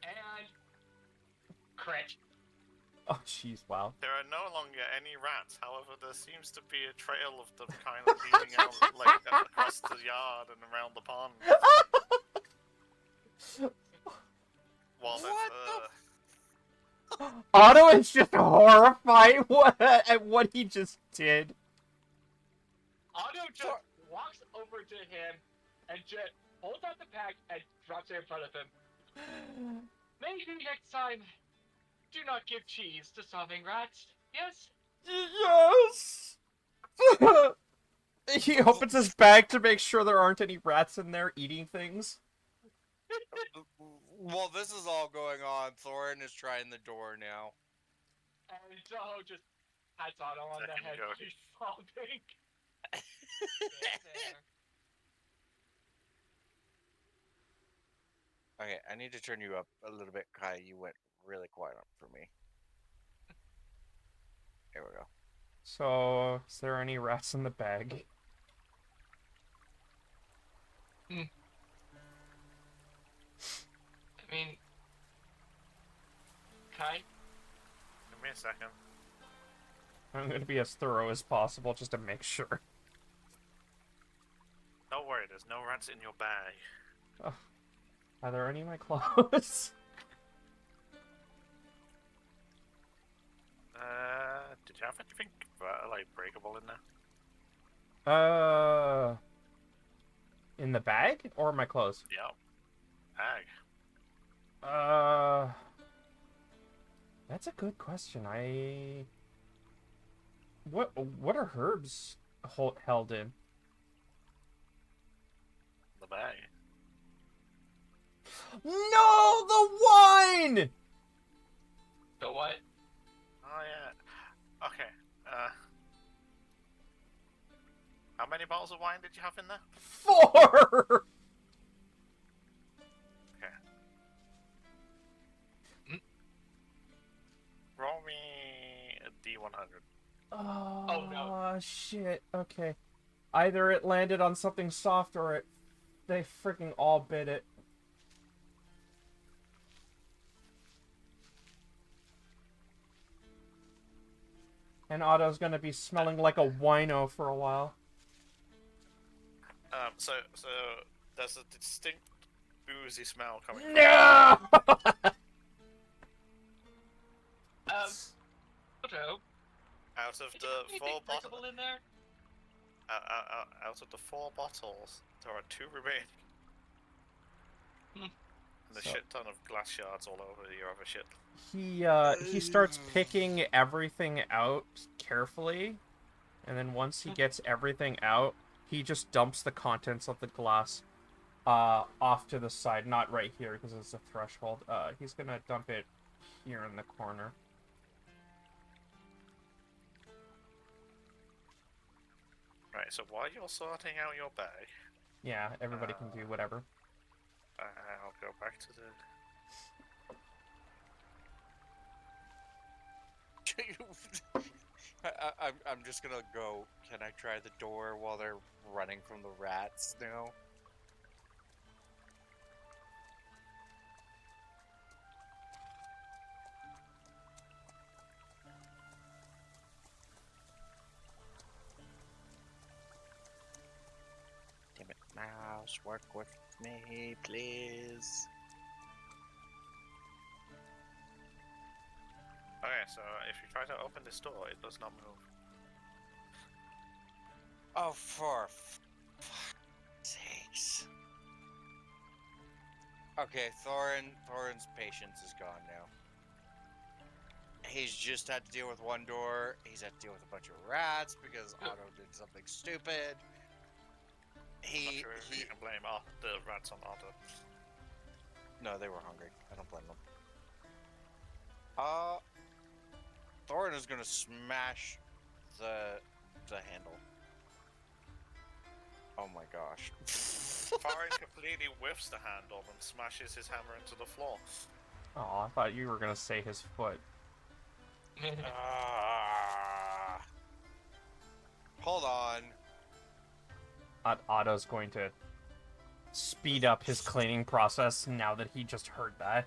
And crit. Oh jeez, wow. There are no longer any rats. However, there seems to be a trail of them kind of leading out, like across the yard and around the pond. Well, that's, Otto is just horrified at what he just did. Otto just walks over to him and just holds out the pack and drops it in front of him. Maybe next time, do not give cheese to starving rats. Yes? Yes! He opens his bag to make sure there aren't any rats in there eating things. While this is all going on, Thorin is trying the door now. And Zoho just pats Otto on the Second head. go. He's sobbing. Okay, I need to turn you up a little bit, Kai. You went really quiet for me. There we go. So, is there any rats in the bag? I mean, Kai? give me a second. I'm gonna be as thorough as possible just to make sure. Don't worry, there's no rats in your bag. Oh. Are there any in my clothes? Did you have anything like breakable in there? In the bag or my clothes? Yeah. Bag. That's a good question. What are herbs held in? The bag. No, the wine! The what? Oh yeah. Okay. How many bottles of wine did you have in there? 4! Okay. Roll me a D100. Oh no. Shit. Okay. Either it landed on something soft or they freaking all bit it. And Otto's gonna be smelling like a wino for a while. So there's a distinct boozy smell coming from No! Otto, out of is the there anything 4 bottles. drinkable in there? Out of the 4 bottles, there are 2 remaining. And a So- shit ton of glass shards all over your other shit. He starts picking everything out carefully, and then once he gets everything out, he just dumps the contents of the glass off to the side, not right here because it's a threshold. He's gonna dump it here in the corner. Right, so while you're sorting out your bag, Yeah, everybody can do whatever. I'll go back to the... I'm just gonna go. Can I try the door while they're running from the rats now? Damn it, mouse, work with me, please. Okay, so if you try to open this door, it does not move. Oh, for fuck's sakes. Okay, Thorin's patience is gone now. He's just had to deal with one door. He's had to deal with a bunch of rats because Otto did something stupid. I'm not sure if you can blame the rats on Otto. No, they were hungry. I don't blame them. Thorin is gonna smash the handle. Oh my gosh. Thorin completely whiffs the handle and smashes his hammer into the floor. Oh, I thought you were gonna say his foot. Hold on. Otto's going to speed up his cleaning process now that he just heard that.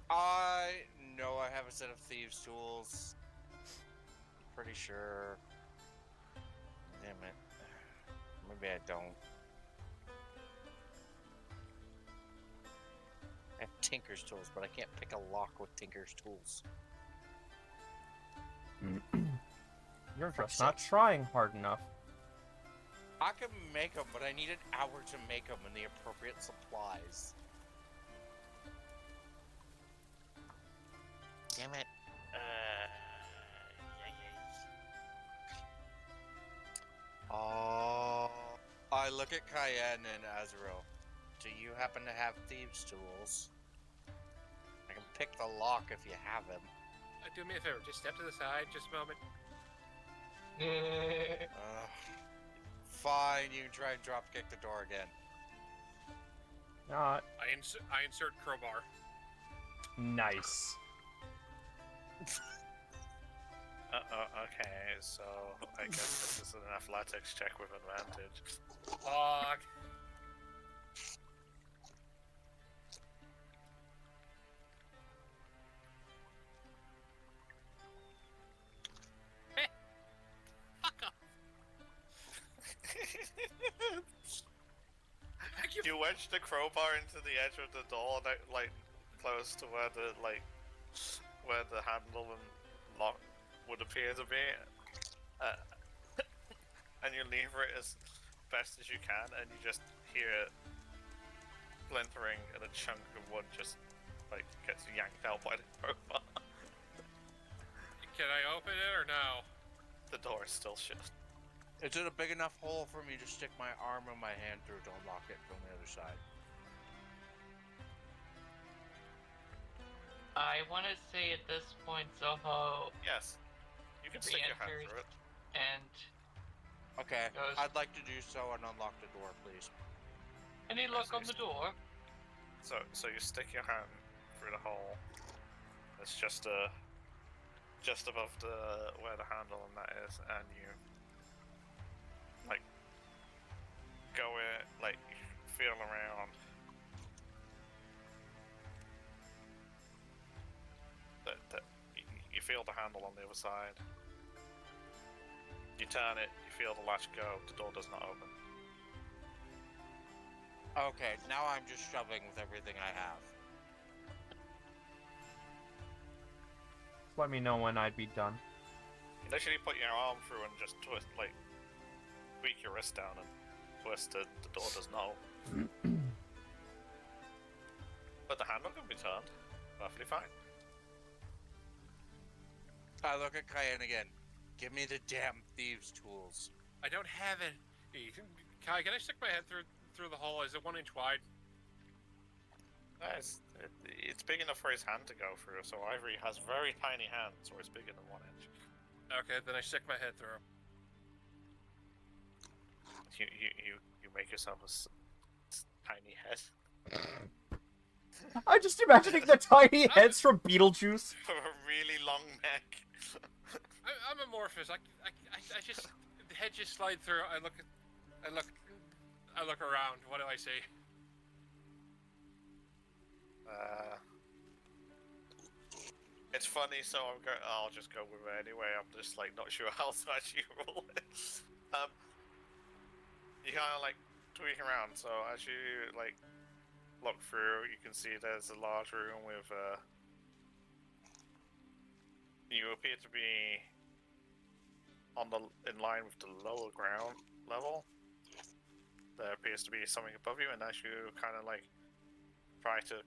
I know I have a set of thieves' tools. Pretty sure. Damn it. Maybe I don't. I have Tinker's tools, but I can't pick a lock with Tinker's tools. You're just not trying hard enough. I can make them, but I need an hour to make them and the appropriate supplies. Damn it. Oh, I look at Cayenne and Azrael. Do you happen to have thieves' tools? I can pick the lock if you have them. Do me a favor, just step to the side, just a moment. Fine, you can try and drop kick the door again. Not I insert crowbar. nice. Okay, so I guess this is an athletics check with advantage. Fuck. Fuck off. Thank you. You wedge the crowbar into the edge of the door, like close to where the handle and lock would appear to be, and you lever it as best as you can, and you just hear it splintering, and a chunk of wood just like gets yanked out by the crowbar. Can I open it or no? The door is still shut. Is it a big enough hole for me to stick my arm and my hand through to unlock it from the other side? I want to say at this point, Zoho Yes, you can stick your hand re-enters through it. and Okay, Goes- I'd like to do so and unlock the door, please. any look on the door. So you stick your hand through the hole. It's just above where the handle and that is, and you like go in, like you feel around. You feel the handle on the other side. You turn it, you feel the latch go, the door does not open. Okay, now I'm just shoving with everything I have. Let me know when I'd be done. You literally put your arm through and just twist, like, tweak your wrist down and twist it, the door does not open. but the handle can be turned. Perfectly fine. I look at Cayenne again. Give me the damn thieves' tools. I don't have it. Kai, can I stick my head through the hole? Is it 1 inch wide? It's big enough for his hand to go through, so Ivory has very tiny hands, or it's bigger than 1 inch. Okay, then I stick my head through. You make yourself a tiny head. I'm just imagining the tiny heads from Beetlejuice. For a really long neck. I'm amorphous. I just the head just slide through. I look around. What do I see? It's funny, so I'll just go with it anyway. I'm just like not sure how to actually roll it. You kind of like tweak around. So as you like look through, you can see there's a large room with. You appear to be in line with the lower ground level. There appears to be something above you, and as you kind of like try to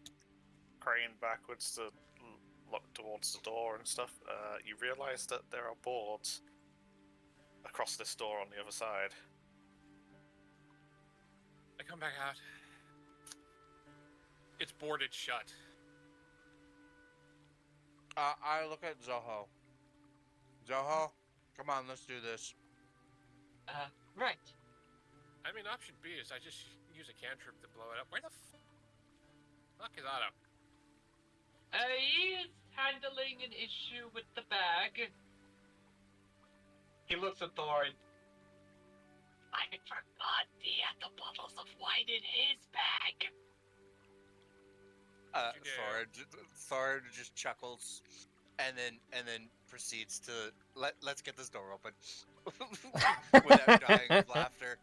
crane backwards to look towards the door and stuff, you realize that there are boards across this door on the other side. I come back out. It's boarded shut. I look at Zoho. Zoho, come on, let's do this. Right. I mean, option B is I just use a cantrip to blow it up. Where the fuck is Otto? He is handling an issue with the bag. He looks at Thorin. I forgot he had the bottles of wine in his bag. Thorin just chuckles, and then proceeds to let's get this door open without dying of laughter.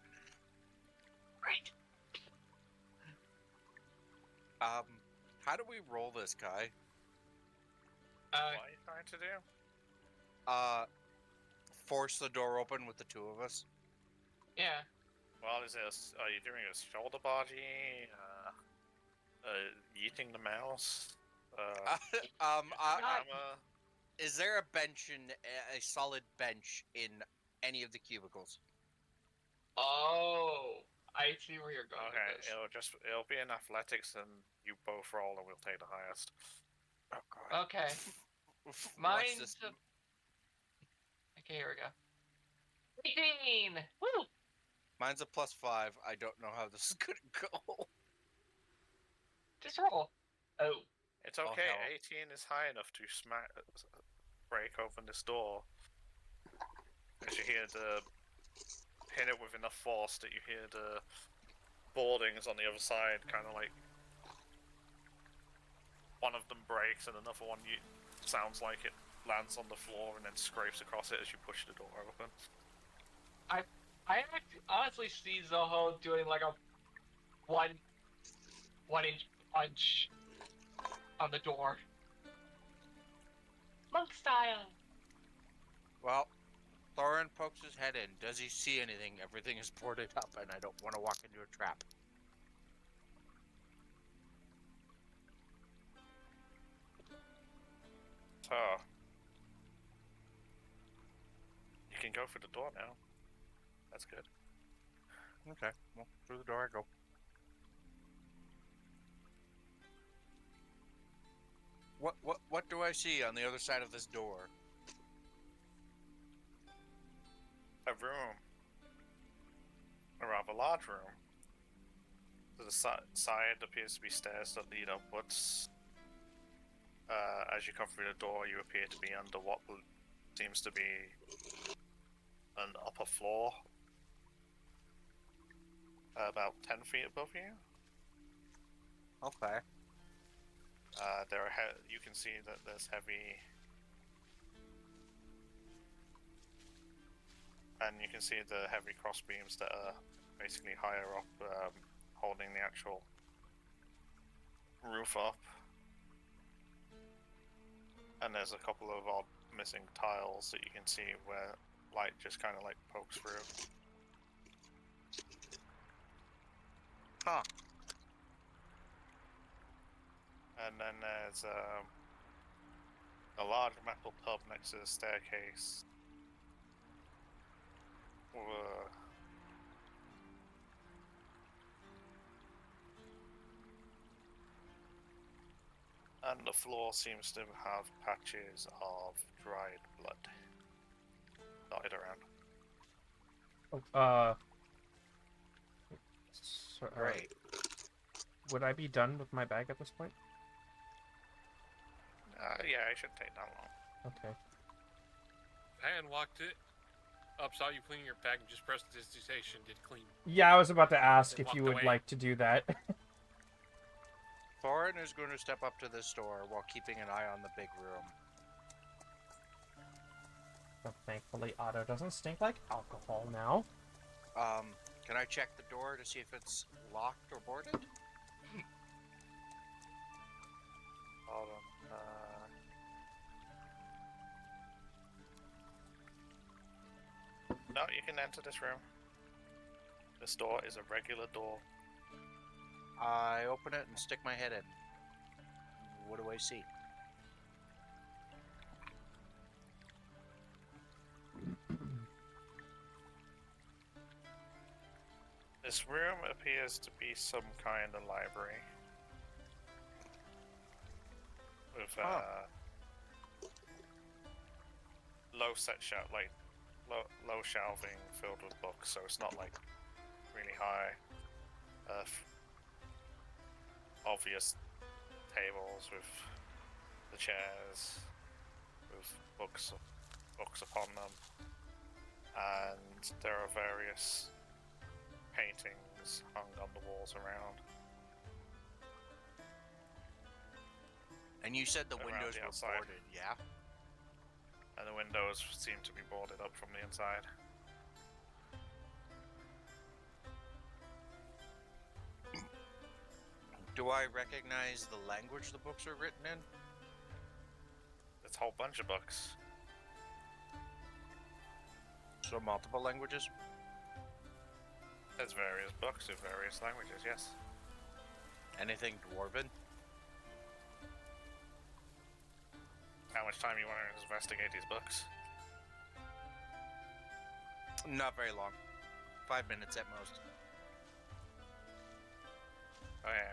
Right. How do we roll this, Kai? What are you trying to do? Force the door open with the two of us. Yeah. Well, are you doing a shoulder body? Eating the mouse? Is there a bench a solid bench in any of the cubicles? Oh, I see where you're going Okay, with this. it'll be in athletics, and you both roll, and we'll take the highest. Oh god. Okay. Watch Mine's this. Okay, here we go. 18! Woo! Mine's a +5. I don't know how this is gonna go. Just roll. Oh. It's okay. hell. 18 is high enough to break open this door. As you hear hit it with enough force that you hear the boardings on the other side, kind of like one of them breaks and another one sounds like it lands on the floor and then scrapes across it as you push the door open. I honestly see Zoho doing like a one inch punch on the door. Monk style. Well, Thorin pokes his head in. Does he see anything? Everything is boarded up, and I don't want to walk into a trap. So, you can go for the door now. That's good. Okay, well, through the door I go. What do I see on the other side of this door? A room. A rather large room. To the side appears to be stairs that lead upwards. As you come through the door, you appear to be under what seems to be an upper floor. About 10 feet above you. Okay. You can see that there's heavy, and you can see the heavy cross beams that are basically higher up, holding the actual roof up. And there's a couple of odd missing tiles that you can see where light just kind of like pokes through. Huh. And then there's a large metal tub next to the staircase. And the floor seems to have patches of dried blood dotted around. So, Great. would I be done with my bag at this point? Yeah, it shouldn't take that long. Okay. Pan walked it up, saw you cleaning your bag, and just pressed the station, did clean. Yeah, I was about to ask They if you walked would away. like to do that. Thorin is going to step up to this door while keeping an eye on the big room. But thankfully, Otto doesn't stink like alcohol now. Can I check the door to see if it's locked or boarded? Hold on. No, you can enter this room. This door is a regular door. I open it and stick my head in. What do I see? This room appears to be some kind of library. With low set shelf, like low shelving filled with books, so it's not like really high. Obvious tables with the chairs with books upon them, and there are various paintings hung on the walls around. And you said the Around windows the were outside. boarded, yeah? And the windows seem to be boarded up from the inside. Do I recognize the language the books are written in? There's a whole bunch of books. So multiple languages? There's various books in various languages, yes. Anything dwarven? How much time you want to investigate these books? Not very long. 5 minutes at most. Okay.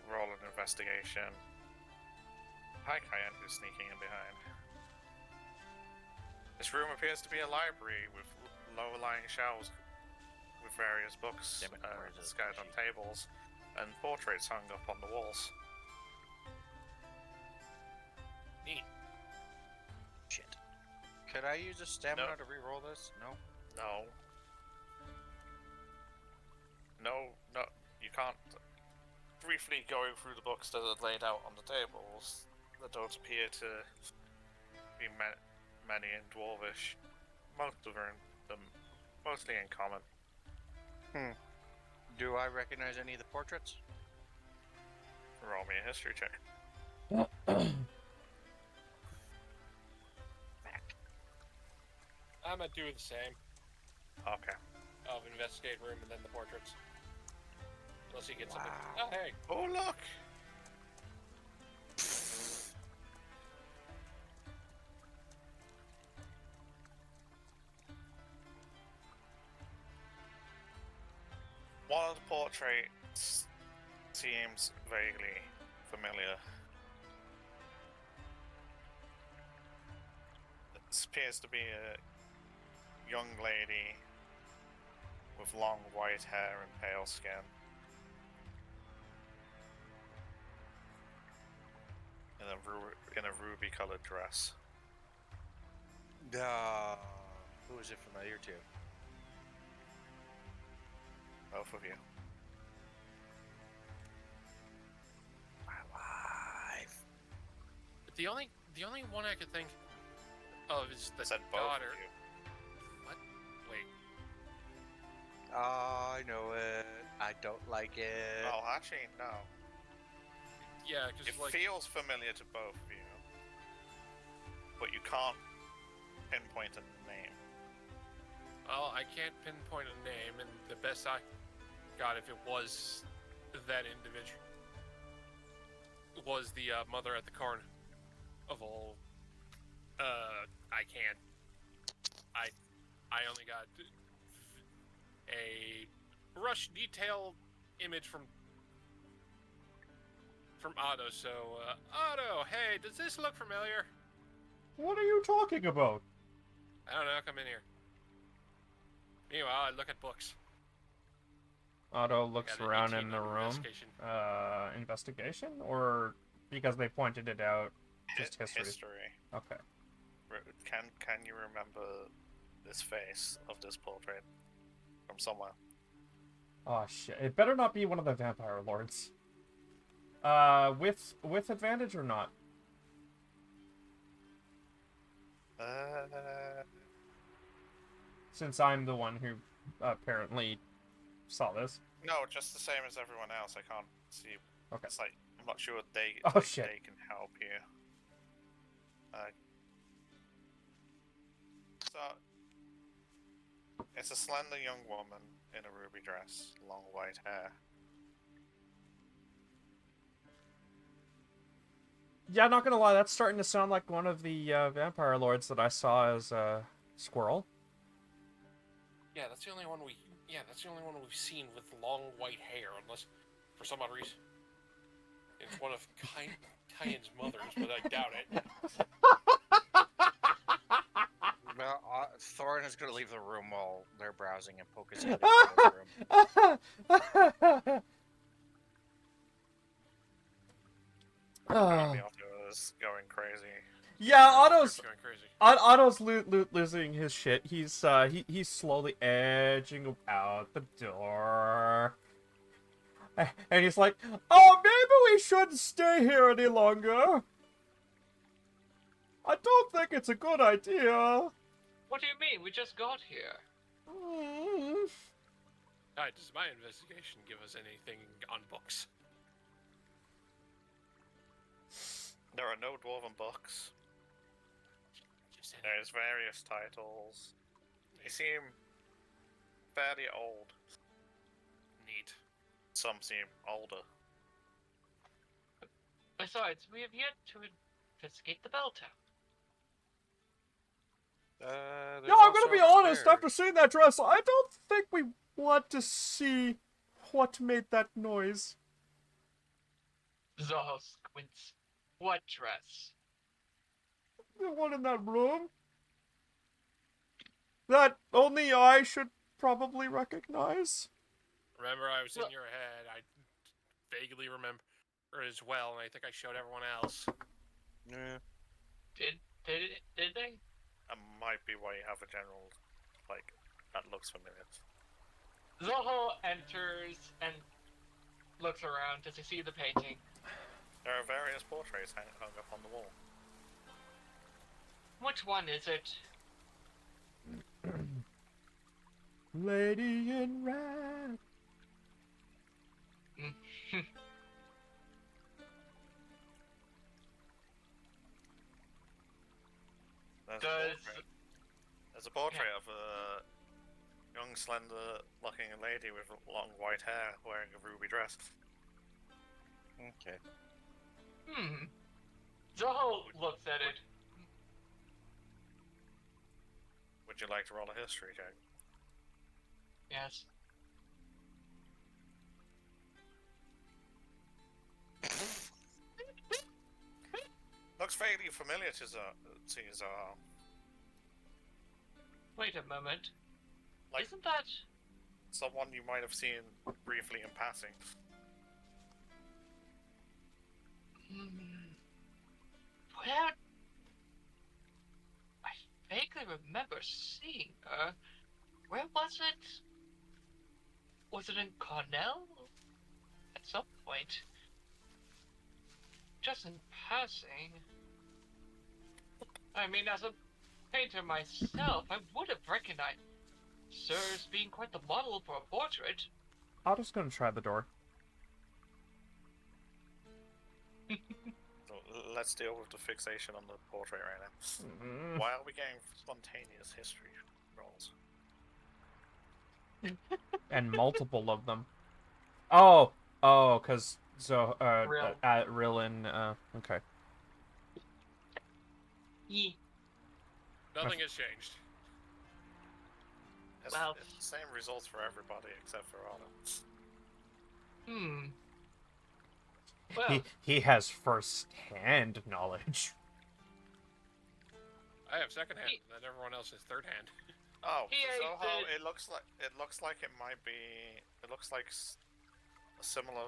Roll an investigation. Hi, Cayenne, who's sneaking in behind. This room appears to be a library with low-lying shelves with various books Damn it, where is it? scattered on tables and portraits hung up on the walls. Neat. Shit. Could I use a stamina No. to re-roll this? No? No. No, you can't. Briefly going through the books that are laid out on the tables, that don't appear to be many in Dwarvish. Most of them, mostly in common. Do I recognize any of the portraits? Roll me a history check. I'm gonna do the same. Okay. Of investigate room and then the portraits. Unless he gets something. Wow. Oh, hey. Oh, look! One of the portraits seems vaguely familiar. This appears to be a young lady with long white hair and pale skin. In a ruby-colored dress. Who is it familiar to? Both of you. My wife. But the only one I could think of is the Said both daughter. of you. What? Wait. Oh, I know it. I don't like it. Oh, actually, no. Yeah, It because like feels familiar to both of you, but you can't pinpoint a name. well, I can't pinpoint a name, and the best I got, if it was that individual was the mother at the carn of all. I can't. I only got a rush detail image from Otto. So, Otto, hey, does this look familiar? What are you talking about? I don't know. Come in here. Meanwhile, I look at books. Otto looks Got an around 18 in the on room. investigation. Investigation? Or because they pointed it out, just history? History. Okay. Can you remember this face of this portrait from somewhere? Oh shit! It better not be one of the vampire lords. With advantage or not? Since I'm the one who apparently saw this. No, just the same as everyone else. I can't see. Okay. It's like I'm not sure they Oh, shit. they can help here. So it's a slender young woman in a ruby dress, long white hair. Yeah, not gonna lie, that's starting to sound like one of the vampire lords that I saw as a squirrel. Yeah, that's the only one we've seen with long white hair, unless for some odd reason it's one of Kyan's mothers, but I doubt it. Well, Thorin is going to leave the room while they're browsing and poke his head into the room. Apparently Otto is going crazy. Yeah, Otto's going crazy. Otto's losing his shit. He's slowly edging out the door, and he's like, "Oh, maybe we shouldn't stay here any longer. I don't think it's a good idea." What do you mean? We just got here. Alright, does my investigation give us anything on books? There are no dwarven books. There's various titles. They seem fairly old. Neat. Some seem older. Besides, we have yet to investigate the bell tower. Yeah, I'm gonna be honest. After seeing that dress, I don't think we want to see what made that noise. Zaho squints. What dress? The one in that room. That only I should probably recognize. Remember, I was in your head. I vaguely remember as well, and I think I showed everyone else. Yeah. Did they? That might be why you have a general, like, that looks familiar. Zaho enters and looks around. Does he see the painting? There are various portraits hung up on the wall. Which one is it? Lady in Red. There's a portrait of a young, slender-looking lady with long white hair wearing a ruby dress. Okay. Zaho looks at it. Would you like to roll a history check? Yes. Looks vaguely familiar to Zaho. Wait a moment. Like Isn't that... someone you might have seen briefly in passing. Where... I vaguely remember seeing her. Where was it? Was it in Cornell? At some point. Just in passing. I mean, as a painter myself, I would have recognized Sir as being quite the model for a portrait. I'm just gonna try the door. So let's deal with the fixation on the portrait right now. Mm. Why are we getting spontaneous history rolls? And multiple of them. Oh, Oh, because Rill. at Rillin, okay. Yee. Nothing has changed. Well- It's the same results for everybody except for Otto. Well, He has first-hand knowledge. I have second hand, and everyone else has third hand. Oh, He so hates how it. it looks like it might be. It looks like a similar.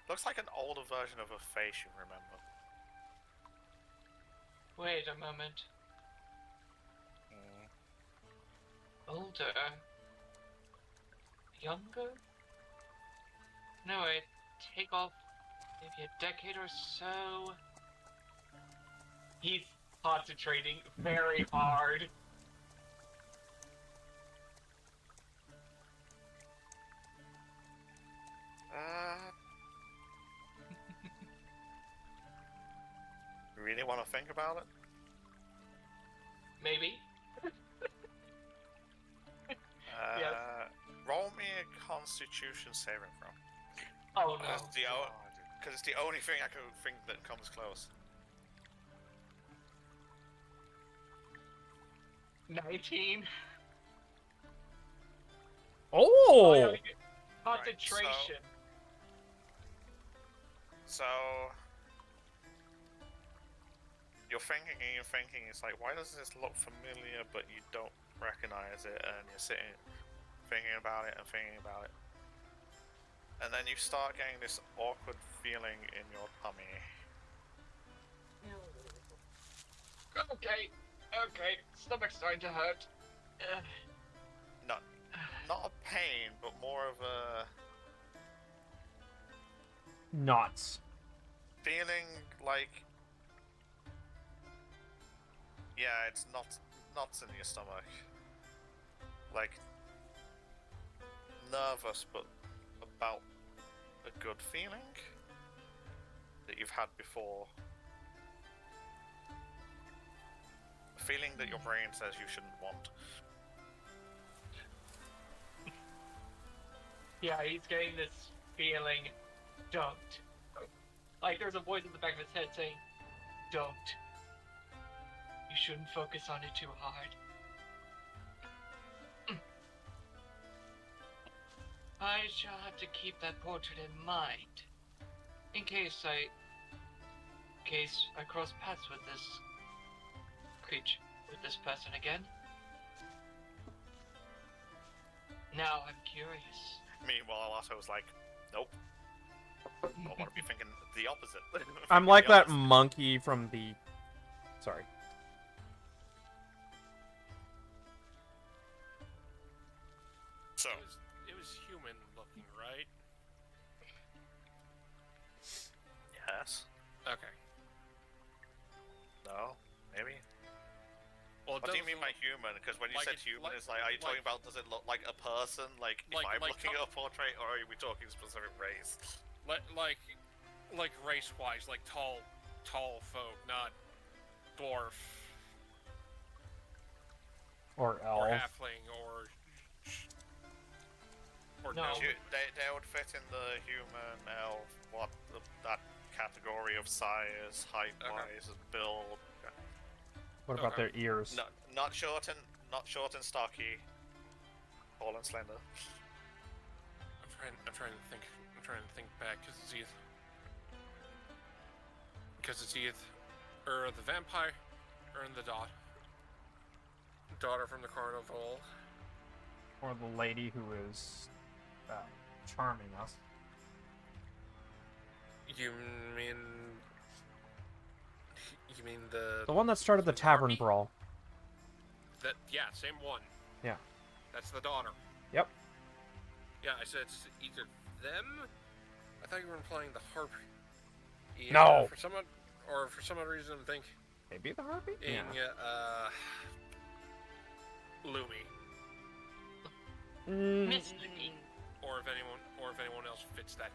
Looks like an older version of a face you remember. wait a moment. Older. Younger? No, wait. Take off maybe a decade or so. He's concentrating very hard. You really want to think about it? Maybe. Yes. Roll me a Constitution saving throw. Oh no. Because it's the only thing I can think that comes close. 19. Oh! Concentration. So you're thinking and you're thinking, it's like, why does this look familiar but you don't recognize it, and you're sitting thinking about it and thinking about it. And then you start getting this awkward feeling in your tummy. Okay. Stomach's starting to hurt. Not a pain, but more of a Knots. feeling like, yeah, it's knots in your stomach. Like nervous, but about a good feeling that you've had before. A feeling that your brain says you shouldn't want. Yeah, he's getting this feeling. Don't. Like there's a voice in the back of his head saying, don't. You shouldn't focus on it too hard. I shall have to keep that portrait in mind. In case I cross paths with this creature, with this person again. Now I'm curious. Meanwhile, Otto's like, nope. I want to be thinking the opposite. I'm like that monkey from the... Sorry. So, It was human looking, right? yes. Okay. No. Maybe. Well, What do you mean by human? Because when you like said it- human, like- it's like, are you talking like- about, does it look like a person? Like, if Like- I'm like looking to- at a portrait, or are we talking specific race? like race-wise, like tall folk, not dwarf Or or elf. halfling or No. gnome. They would fit in the human, elf, that category of size, height-wise, and build. What about Okay. their ears? No, not short and stocky, tall and slender. I'm trying to think back because it's either the vampire or the daughter from the carnival. Or the lady who is charming us. You mean the The one that started the tavern Harpy? brawl. yeah, same one. Yeah. That's the daughter. Yep. Yeah, I said it's either them. I thought you were implying the harpy. Yeah, No. For some odd reason, I'm thinking Maybe the harpy? Lumi, Mm, Mystery. or if anyone else fit that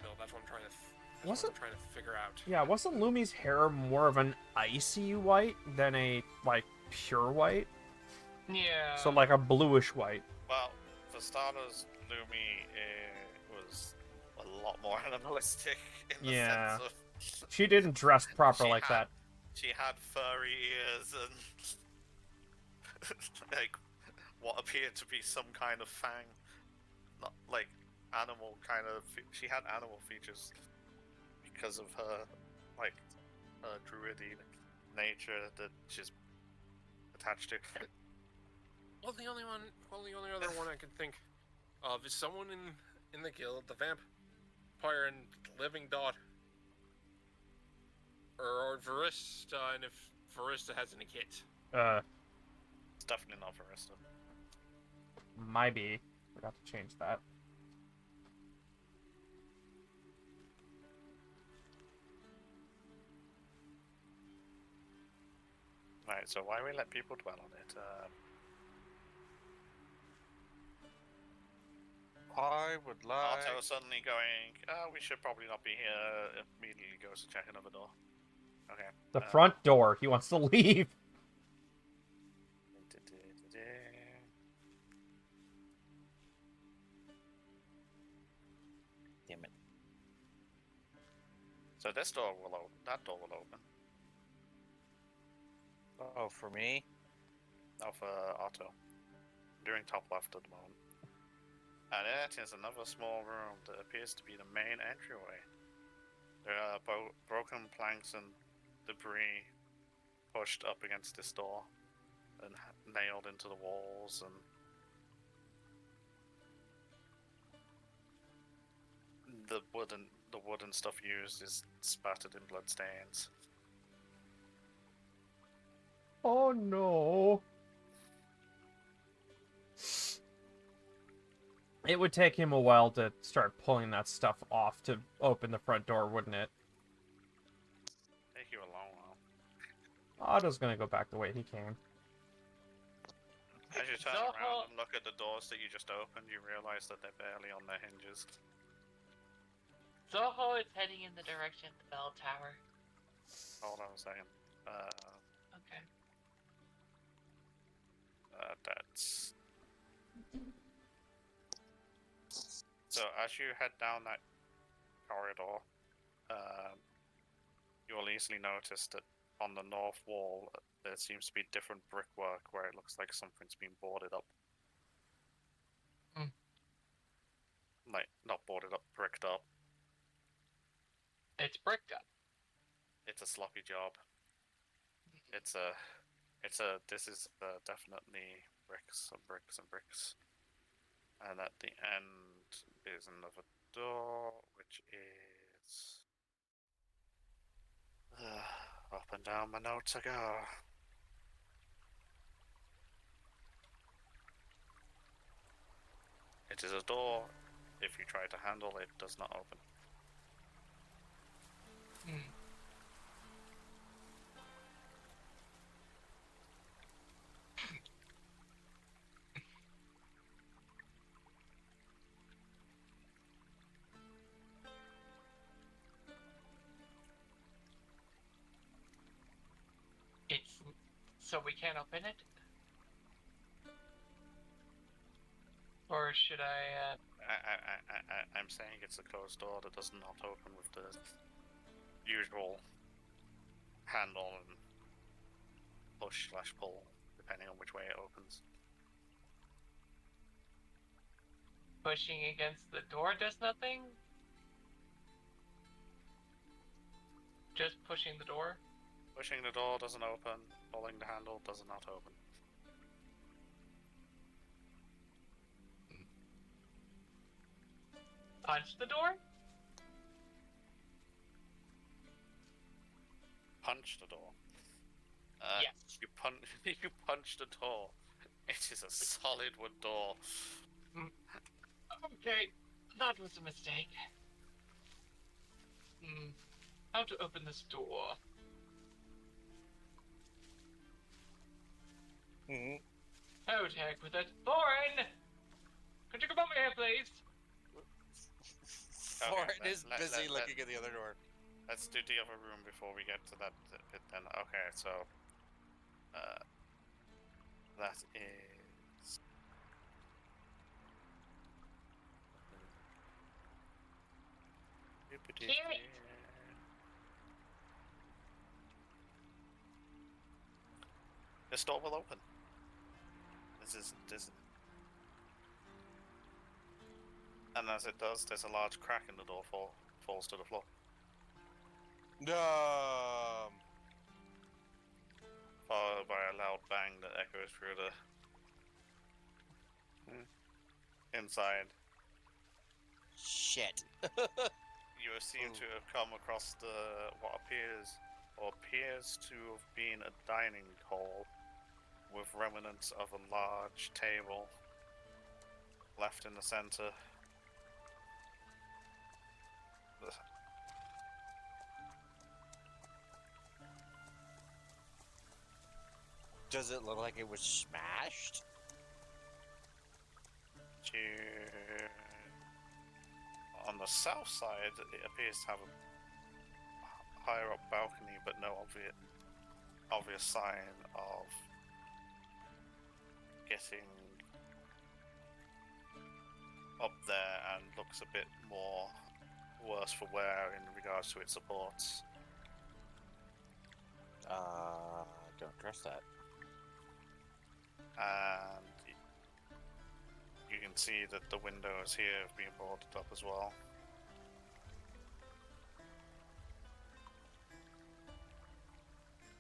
bill. That's what I'm trying to. Was That's what I'm trying to figure out. yeah, wasn't Lumi's hair more of an icy white than a, like, pure white? Yeah. So, like, a bluish white. Well, for starters, Lumi was lot more animalistic in the Yeah. sense of She didn't dress proper She like had- that. she had furry ears and like what appeared to be some kind of fang, not like animal kind of. She had animal features because of her like her druidy nature that she's attached to. Well, the only other one I can think of is someone in the guild, the vampire and living dot, or Varista, and if Varista has any kids. It's definitely not Varista. Might be. Forgot to change that. Right, so why we let people dwell on it? I would like. Otto suddenly going, oh, we should probably not be here, immediately goes to check another door. Okay. The front door. He wants to leave. Damn it. So this door will open. That door will open. Oh, for me? Now for Otto. Doing top left at the moment. And it is another small room that appears to be the main entryway. There are broken planks and debris pushed up against this door and nailed into the walls, and the wooden stuff used is spattered in bloodstains. Oh no. It would take him a while to start pulling that stuff off to open the front door, wouldn't it? Take you a long while. Otto's gonna go back the way he came. As you turn Zoho- around and look at the doors that you just opened, you realize that they're barely on their hinges. Zoho is heading in the direction of the bell tower. Hold on a second. Okay. That's... So as you head down that corridor, you'll easily notice that on the north wall there seems to be different brickwork where it looks like something's been boarded up. Hmm. Like, not boarded up, bricked up. It's bricked up. It's a sloppy job. This is definitely bricks and bricks and bricks. And at the end is another door, which is... up and down my notes I go. It is a door. If you try to handle it, does not open. Hmm. It's so we can't open it, or should I? I'm saying it's a closed door that does not open with the usual handle and push/pull, depending on which way it opens. Pushing against the door does nothing. Just pushing the door. Pushing the door doesn't open. Pulling the handle does not open. Punch the door. Punch the door. Yes. You punch the door. It is a solid wood door. Okay, that was a mistake. How to open this door? Mm-hmm. Oh, heck with it. Thorin! Could you come over here, please? Thorin is let- busy let- looking at the other door. Let's do the other room before we get to that bit then. Okay, so... that is... Kiri. This door will open. This. And as it does, there's a large crack in the door falls to the floor. No. Followed by a loud bang that echoes through the inside. Shit. You seem to have come across what appears to have been a dining hall with remnants of a large table left in the center. Does it look like it was smashed? On the south side, it appears to have a higher up balcony, but no obvious sign of getting up there, and looks a bit more worse for wear in regards to its supports. Don't trust that. And you can see that the windows here have been boarded up as well.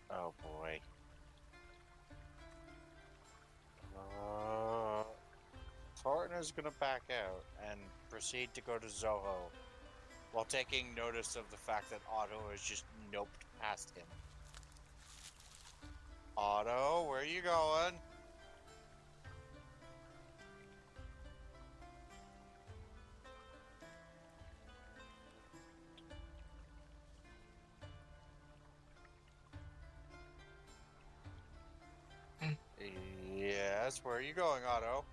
Oh boy. Thornton is gonna back out and proceed to go to Zoho, while taking notice of the fact that Otto has just noped past him. Otto, where are you going? Yes, where are you going, Otto?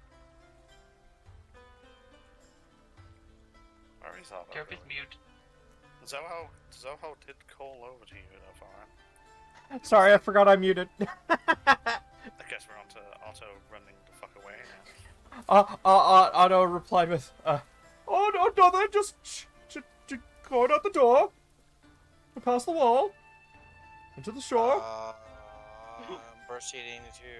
Where is Otto? Turf is mute. Zoho did call over to you, though, Farron. Sorry, I forgot I muted. I guess we're on to Otto running the fuck away now. Otto replied with, oh no, nothing, just going out the door, and past the wall, into the shore. Proceeding to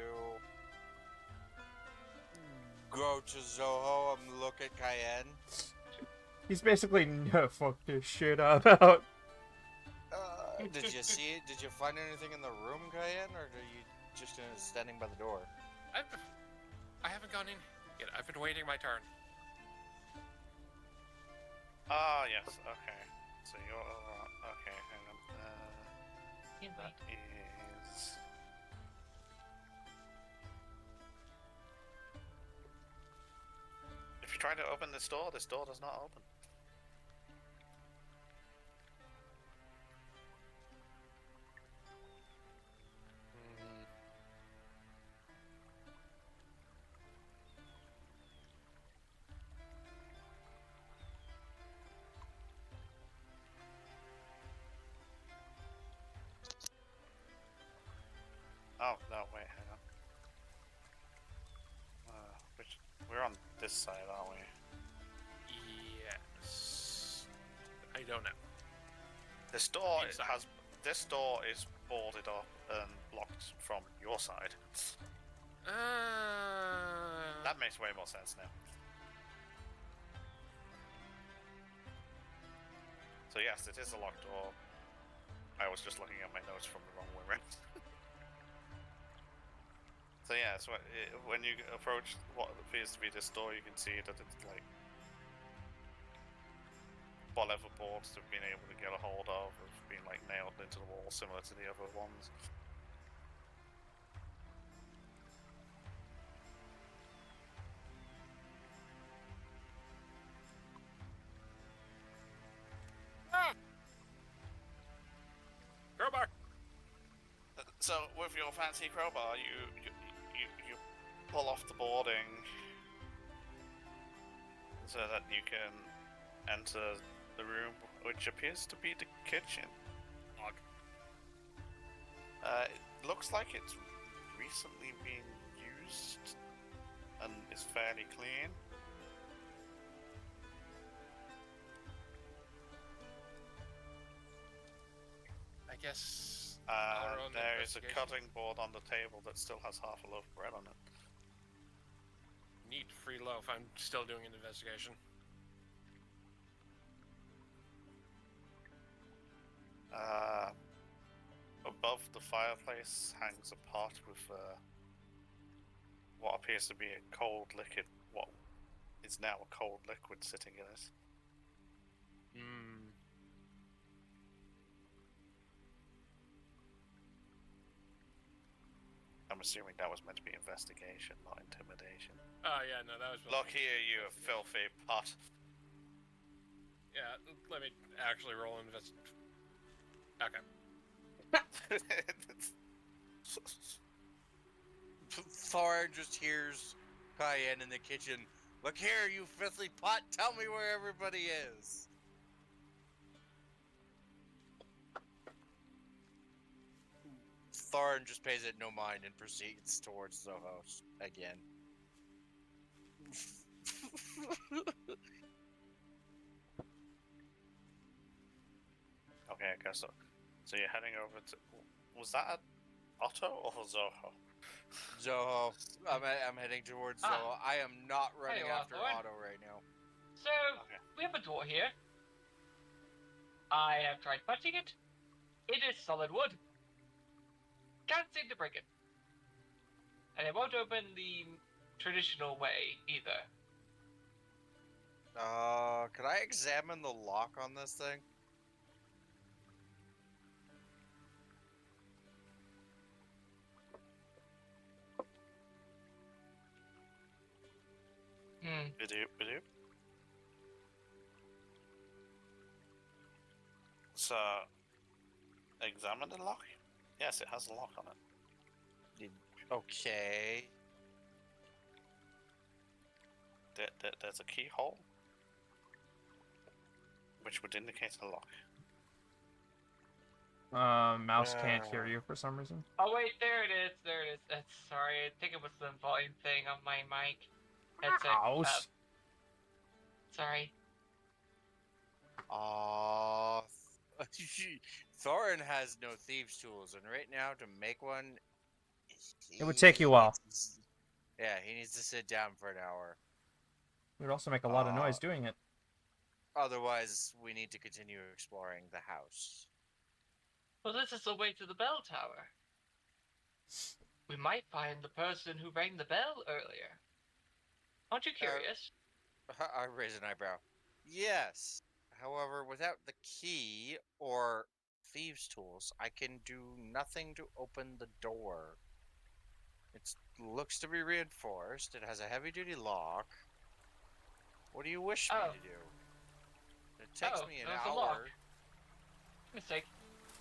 go to Zoho and look at Cayenne. He's basically, no, fuck this shit about. Did you see it? Did you find anything in the room, Cayenne, or are you just standing by the door? I haven't gone in yet. I've been waiting my turn. Ah, yes, okay. So you're okay, hang on. Invite. That is... If you try to open this door does not open. Oh, no, wait, hang on. We're on this side, aren't we? Yes. I don't know. This door Inside. this door is boarded up and blocked from your side. That makes way more sense now. So yes, it is a locked door. I was just looking at my notes from the wrong way around. So yeah, so when you approach what appears to be this door, you can see that it's like whatever boards they've been able to get a hold of have been like nailed into the wall, similar to the other ones. Crowbar! So with your fancy crowbar, you pull off the boarding so that you can enter the room, which appears to be the kitchen. Log. It looks like it's recently been used and is fairly clean. guess. our own There is a investigation. cutting board on the table that still has half a loaf of bread on it. Neat free loaf. I'm still doing an investigation. Above the fireplace hangs a pot with what appears to be a cold liquid. What is now a cold liquid sitting in it. Hmm. I'm assuming that was meant to be investigation, not intimidation. Oh yeah, no, that was. Look here, you filthy pot. Yeah, let me actually roll an invest. Okay. Thorin just hears Cayenne in the kitchen. Look here, you filthy pot. Tell me where everybody is. Thorin just pays it no mind and proceeds towards the house again. Okay, I guess so. So you're heading over to. Was that Otto or Zoho? Zoho. I'm heading towards Zoho. I am not running you are, after Thorin. Otto right now. So, Okay. we have a door here. I have tried punching it. It is solid wood. Can't seem to break it. And it won't open the traditional way either. Could I examine the lock on this thing? Bidoop. So, examine the lock? Yes, it has a lock on it. Okay. There's a keyhole, which would indicate a lock. Mouse can't hear you for some reason. Oh wait, there it is. There it is. Sorry, I think it was the volume thing on my mic. Headset. Mouse. Sorry. Thorin has no thieves' tools, and right now to make one, It would take you a while. Yeah, he needs to sit down for an hour. It would also make a lot of noise doing it. Otherwise, we need to continue exploring the house. Well, this is the way to the bell tower. We might find the person who rang the bell earlier. Aren't you curious? I raise an eyebrow. Yes. However, without the key or thieves' tools, I can do nothing to open the door. It looks to be reinforced. It has a heavy-duty lock. What do you wish me to do? It takes me an there's a hour. lock. Mistake.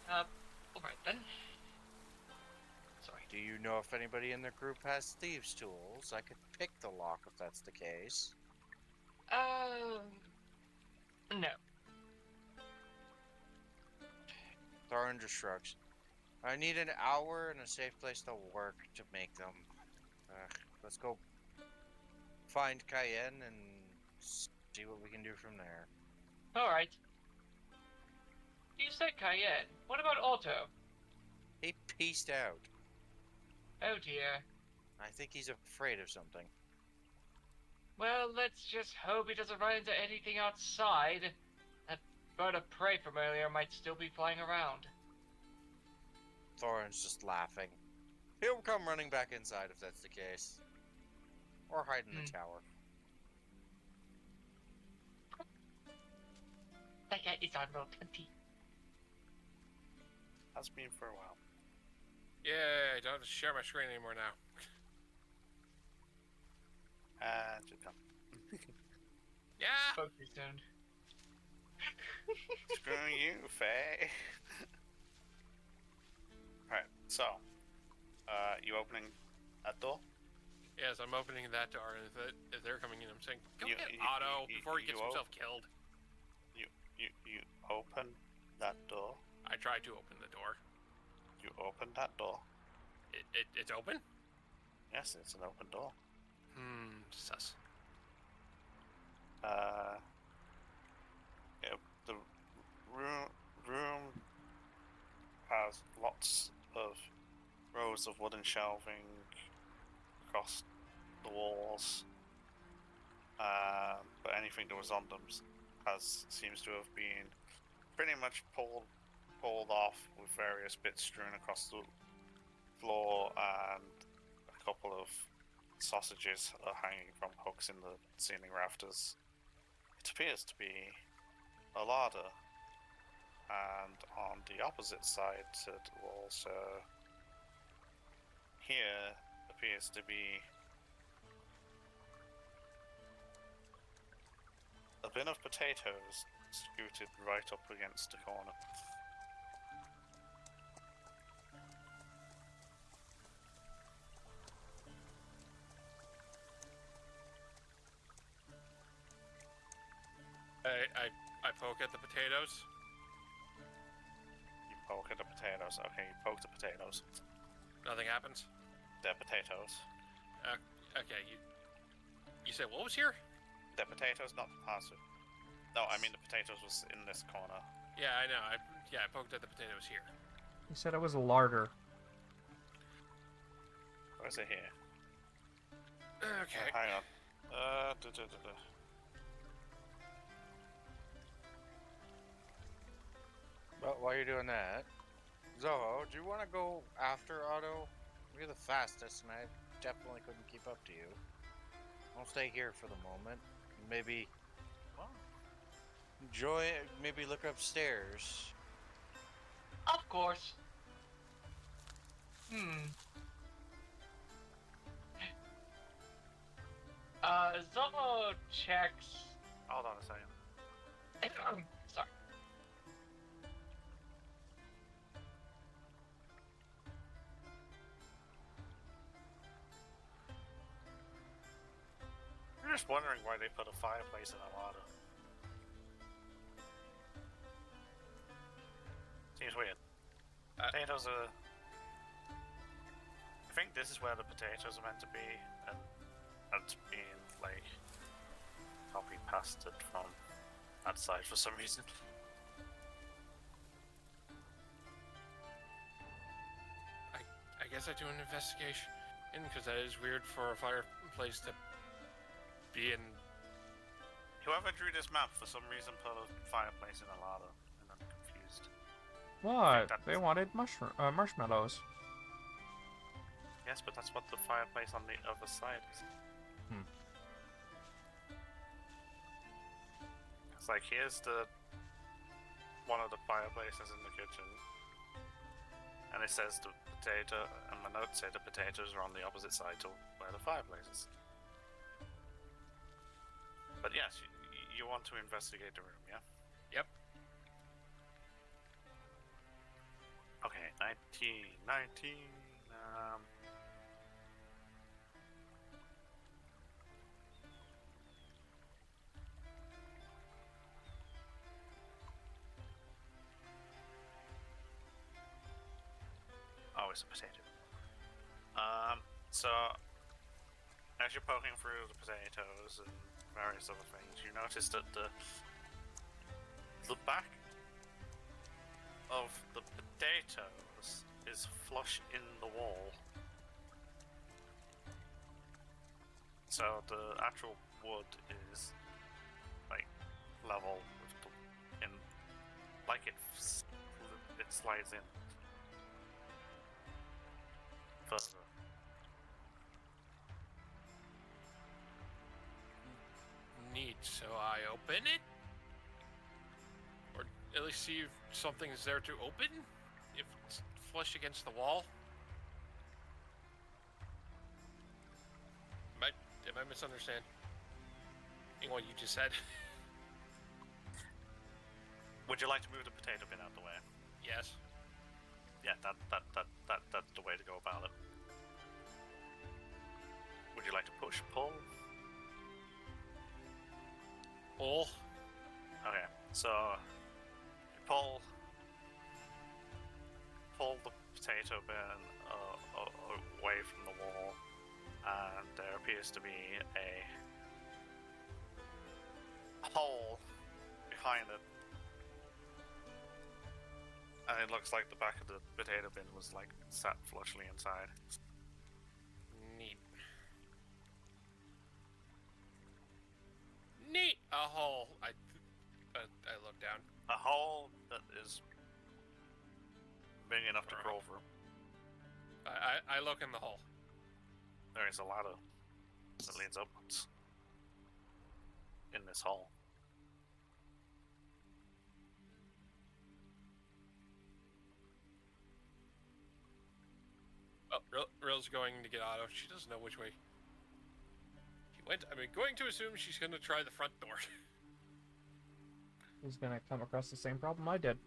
Alright then. Sorry. Do you know if anybody in the group has thieves' tools? I could pick the lock if that's the case. No. Thorin just shrugs. I need an hour and a safe place to work to make them. Let's go find Cayenne and see what we can do from there. Alright. You said Cayenne. What about Otto? He pieced out. Oh dear. I think he's afraid of something. Well, let's just hope he doesn't run into anything outside. That bird of prey from earlier might still be flying around. Thorin's just laughing. He'll come running back inside if that's the case. Or hide in the tower. That guy is on roll 20. Has been for a while. Yeah, I don't have to share my screen anymore now. And you're done. Yeah. Focus zone. Screw you, Faye. Alright, so, you opening that door? Yes, I'm opening that door, and if they're coming in, I'm saying, go You- get you- Otto you- before he you gets himself killed. You open that door. I tried to open the door. You open that door. It's open? Yes, it's an open door. Sus. Yeah, the room lots of rows of wooden shelving across the walls, but anything that was on them seems to have been pretty much pulled off, with various bits strewn across the floor, and a couple of sausages are hanging from hooks in the ceiling rafters. It appears to be a larder, and on the opposite side to the wall, so here appears to be a bin of potatoes scooted right up against the corner. I poke at the potatoes. You poke at the potatoes. Okay, you poke the potatoes. Nothing happens. They're potatoes. Okay, you said what was here? They're potatoes, not the pasta. No, I mean the potatoes was in this corner. Yeah, I know. I poked at the potatoes here. He said it was a larder. Where is it here? Okay. Hang on. But while you're doing that, Zoho, do you want to go after Otto? You're the fastest, and I definitely couldn't keep up to you. I'll stay here for the moment. Maybe enjoy it. Maybe look upstairs. Of course. Zoho checks. Hold on a second. Sorry. I'm just wondering why they put a fireplace in a larder. Seems weird. Potatoes are... I think this is where the potatoes are meant to be, and it's being, like, copy pasted from that side for some reason. I guess I do an investigation, because that is weird for a fireplace to be in. Whoever drew this map for some reason put a fireplace in a larder, and I'm confused. What? They wanted marshmallows. Yes, but that's what the fireplace on the other side is. It's like, here's one of the fireplaces in the kitchen, and it says the potato, and my notes say the potatoes are on the opposite side to where the fireplace is. But yes, you want to investigate the room, yeah? Yep. Okay, 19. Oh, it's a potato. So as you're poking through the potatoes and various other things, you notice that the back of the potatoes is flush in the wall. So the actual wood is like level with the like it slides in further. Neat. So I open it, or at least see if something's there to open. If it's flush against the wall. Am I misunderstanding what you just said? Would you like to move the potato bin out the way? Yes. Yeah, that's the way to go about it. Would you like to push, pull? Pull. Okay, so you pull the potato bin away from the wall, and there appears to be a hole behind it. And it looks like the back of the potato bin was like sat flushly inside. Neat. Neat. A hole. I look down. A hole that is big enough to crawl through. I look in the hole. There is a ladder that leads upwards in this hole. Oh, Rill's going to get Otto. She doesn't know which way she went. I'm going to assume she's going to try the front door. He's gonna come across the same problem I did.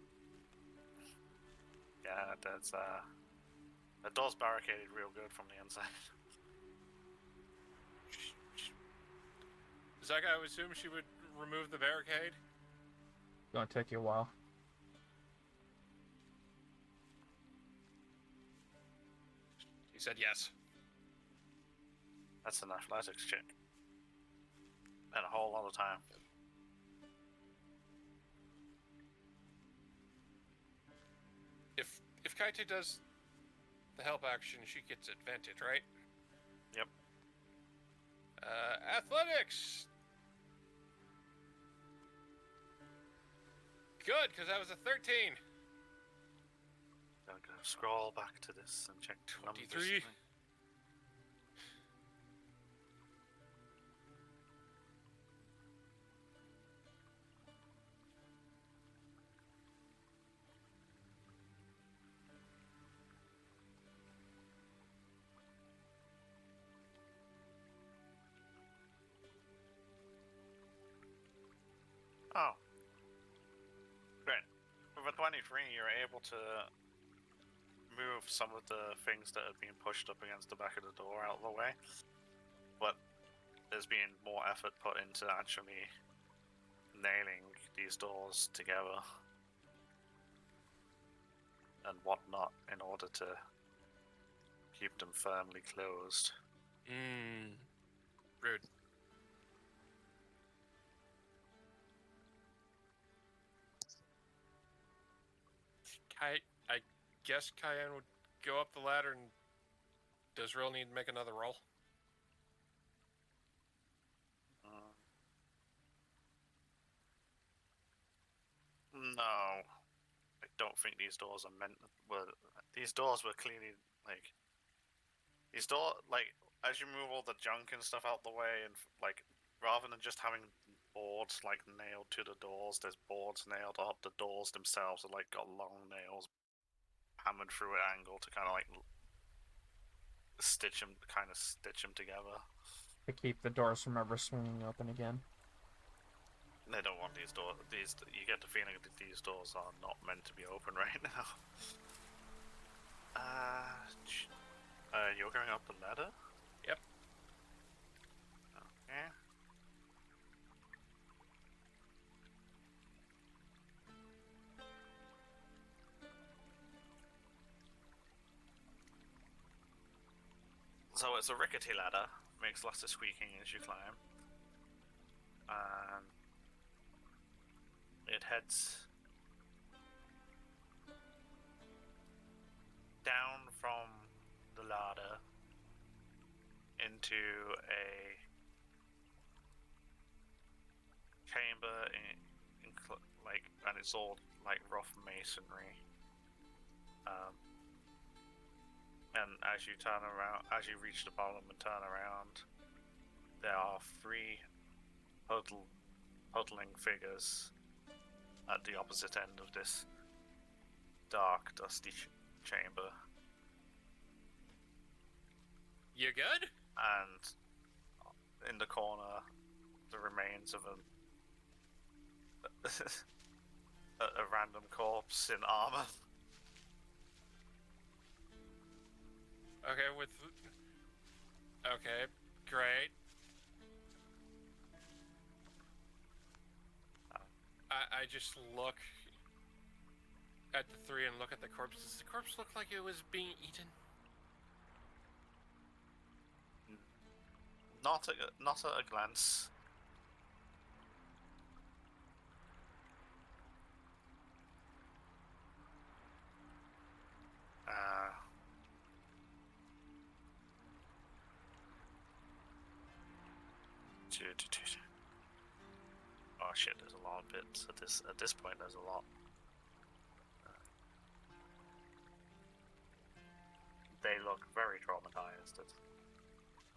Yeah, that's the door's barricaded real good from the inside. Zach, I would assume she would remove the barricade. Gonna take you a while. He said yes. That's an athletics check. And a whole lot of time. If Kaite does the help action, she gets advantage, right? Yep. Athletics! Good, because that was a 13. Gotta go scroll back to this and check 23. Oh. Great. With a 23, you're able to move some of the things that have been pushed up against the back of the door out of the way. But there's been more effort put into actually nailing these doors together and whatnot in order to keep them firmly closed. Rude. I guess Cayenne would go up the ladder, and does Rill need to make another roll? No, I don't think these doors are meant. These doors were clearly like these as you move all the junk and stuff out the way, and like rather than just having boards like nailed to the doors, there's boards nailed up. The doors themselves are like got long nails hammered through an angle to kind of like stitch them together. To keep the doors from ever swinging open again. They don't want these doors. You get the feeling that these doors are not meant to be open right now. You're going up the ladder? Yep. Okay. So it's a rickety ladder, makes lots of squeaking as you climb. And it heads down from the ladder into a chamber and it's all like rough masonry. And as you turn around, as you reach the bottom and turn around, there are three huddling figures at the opposite end of this dark, dusty chamber. You good? And in the corner, the remains of a random corpse in armor. Okay, great. I just look at the three and look at the corpse. Does the corpse look like it was being eaten? Not at a glance. Oh shit! There's a lot of bits at this point. There's a lot. They look very traumatized at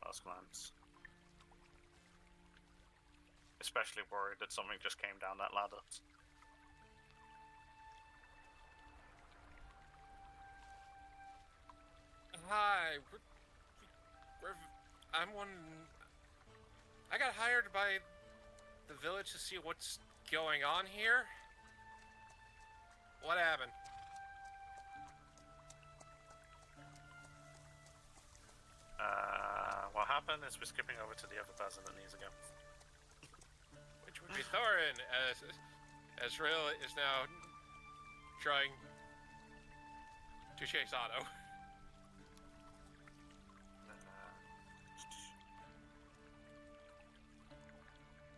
first glance. Especially worried that something just came down that ladder. Hi, I'm one. I got hired by the village to see what's going on here. What happened? What happened is we're skipping over to the other person that needs to go. Which would be Thorin, as Ezreal is now trying to chase Otto.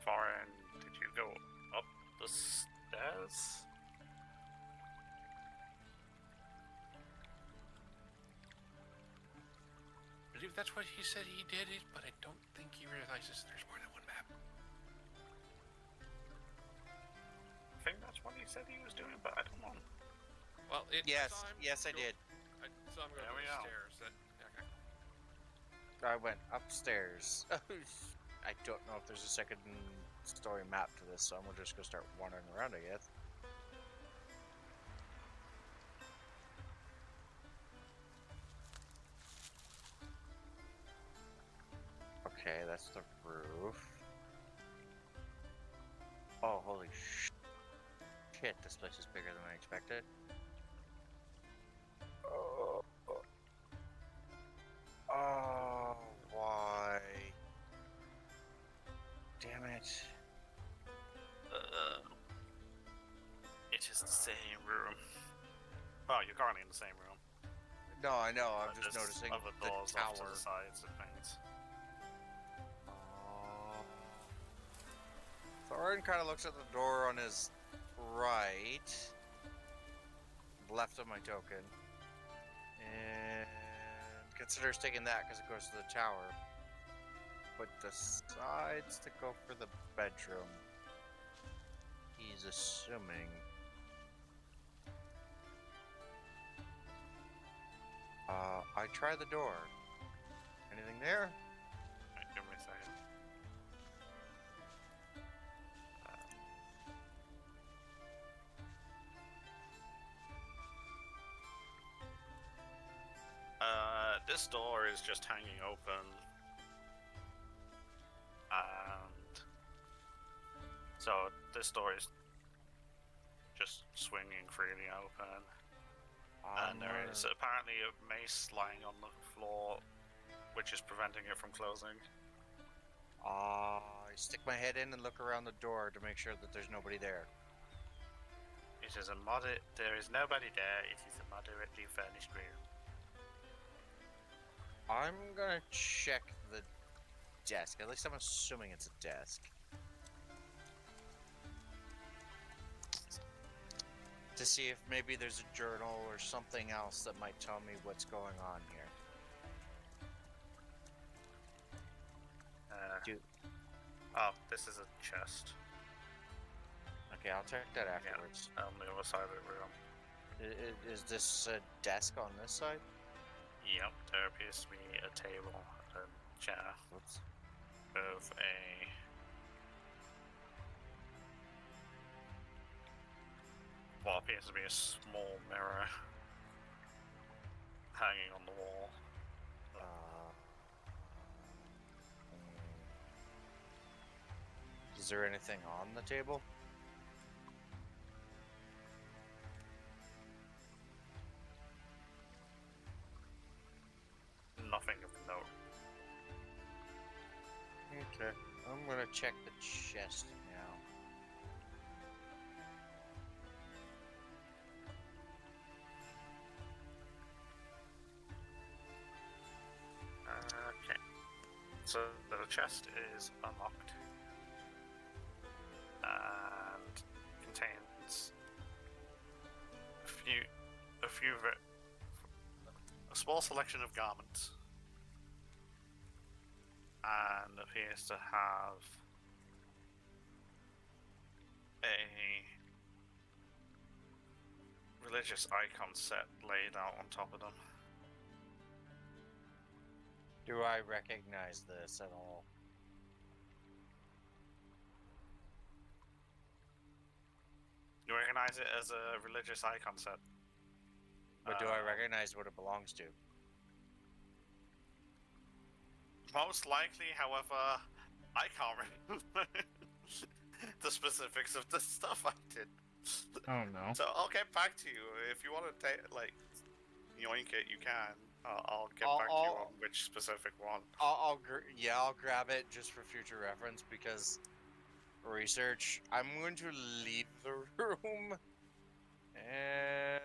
Thorin, did you go up the stairs? I believe that's what he said he did, but I don't think he realizes there's more than one map. I think that's what he said he was doing, but I don't know. Well, Yes, yes, I did. I saw him go There we go. upstairs. Okay. I went upstairs. I don't know if there's a second story map to this, so I'm just gonna start wandering around, I guess. Okay, that's the roof. Oh, holy shit, this place is bigger than I expected. Oh, why? Damn it. It is the same room. Oh, you're currently in the same room. No, I know, I'm just There's noticing other the doors off to tower. the sides and things. Thorin kind of looks at the door on his right, left of my token, and considers taking that because it goes to the tower, but decides to go for the bedroom. He's assuming. I try the door. Anything there? Right, give me a second. This door is just hanging open, and so this door is just swinging freely open, and there is apparently a mace lying on the floor, which is preventing it from closing. I stick my head in and look around the door to make sure that there's nobody there. It is there is nobody there. It is a moderately furnished room. I'm gonna check the desk. At least I'm assuming it's a desk. To see if maybe there's a journal or something else that might tell me what's going on here. Oh, this is a chest. Okay, I'll check that afterwards. On the other side of the room. Is this a desk on this side? Yep, there appears to be a table, a chair, Whoops. with what appears to be a small mirror hanging on the wall. Is there anything on the table? Nothing of note. Okay, I'm gonna check the chest now. Okay. So the chest is unlocked and contains a small selection of garments. and appears to have a religious icon set laid out on top of them. Do I recognize this at all? You recognize it as a religious icon set. But do I recognize what it belongs to? Most likely, however, I can't remember the specifics of the stuff I did. Oh no. So I'll get back to you if you want to take yoink it. You can. I'll get back to you on which specific one. I'll grab it just for future reference because research. I'm going to leave the room, and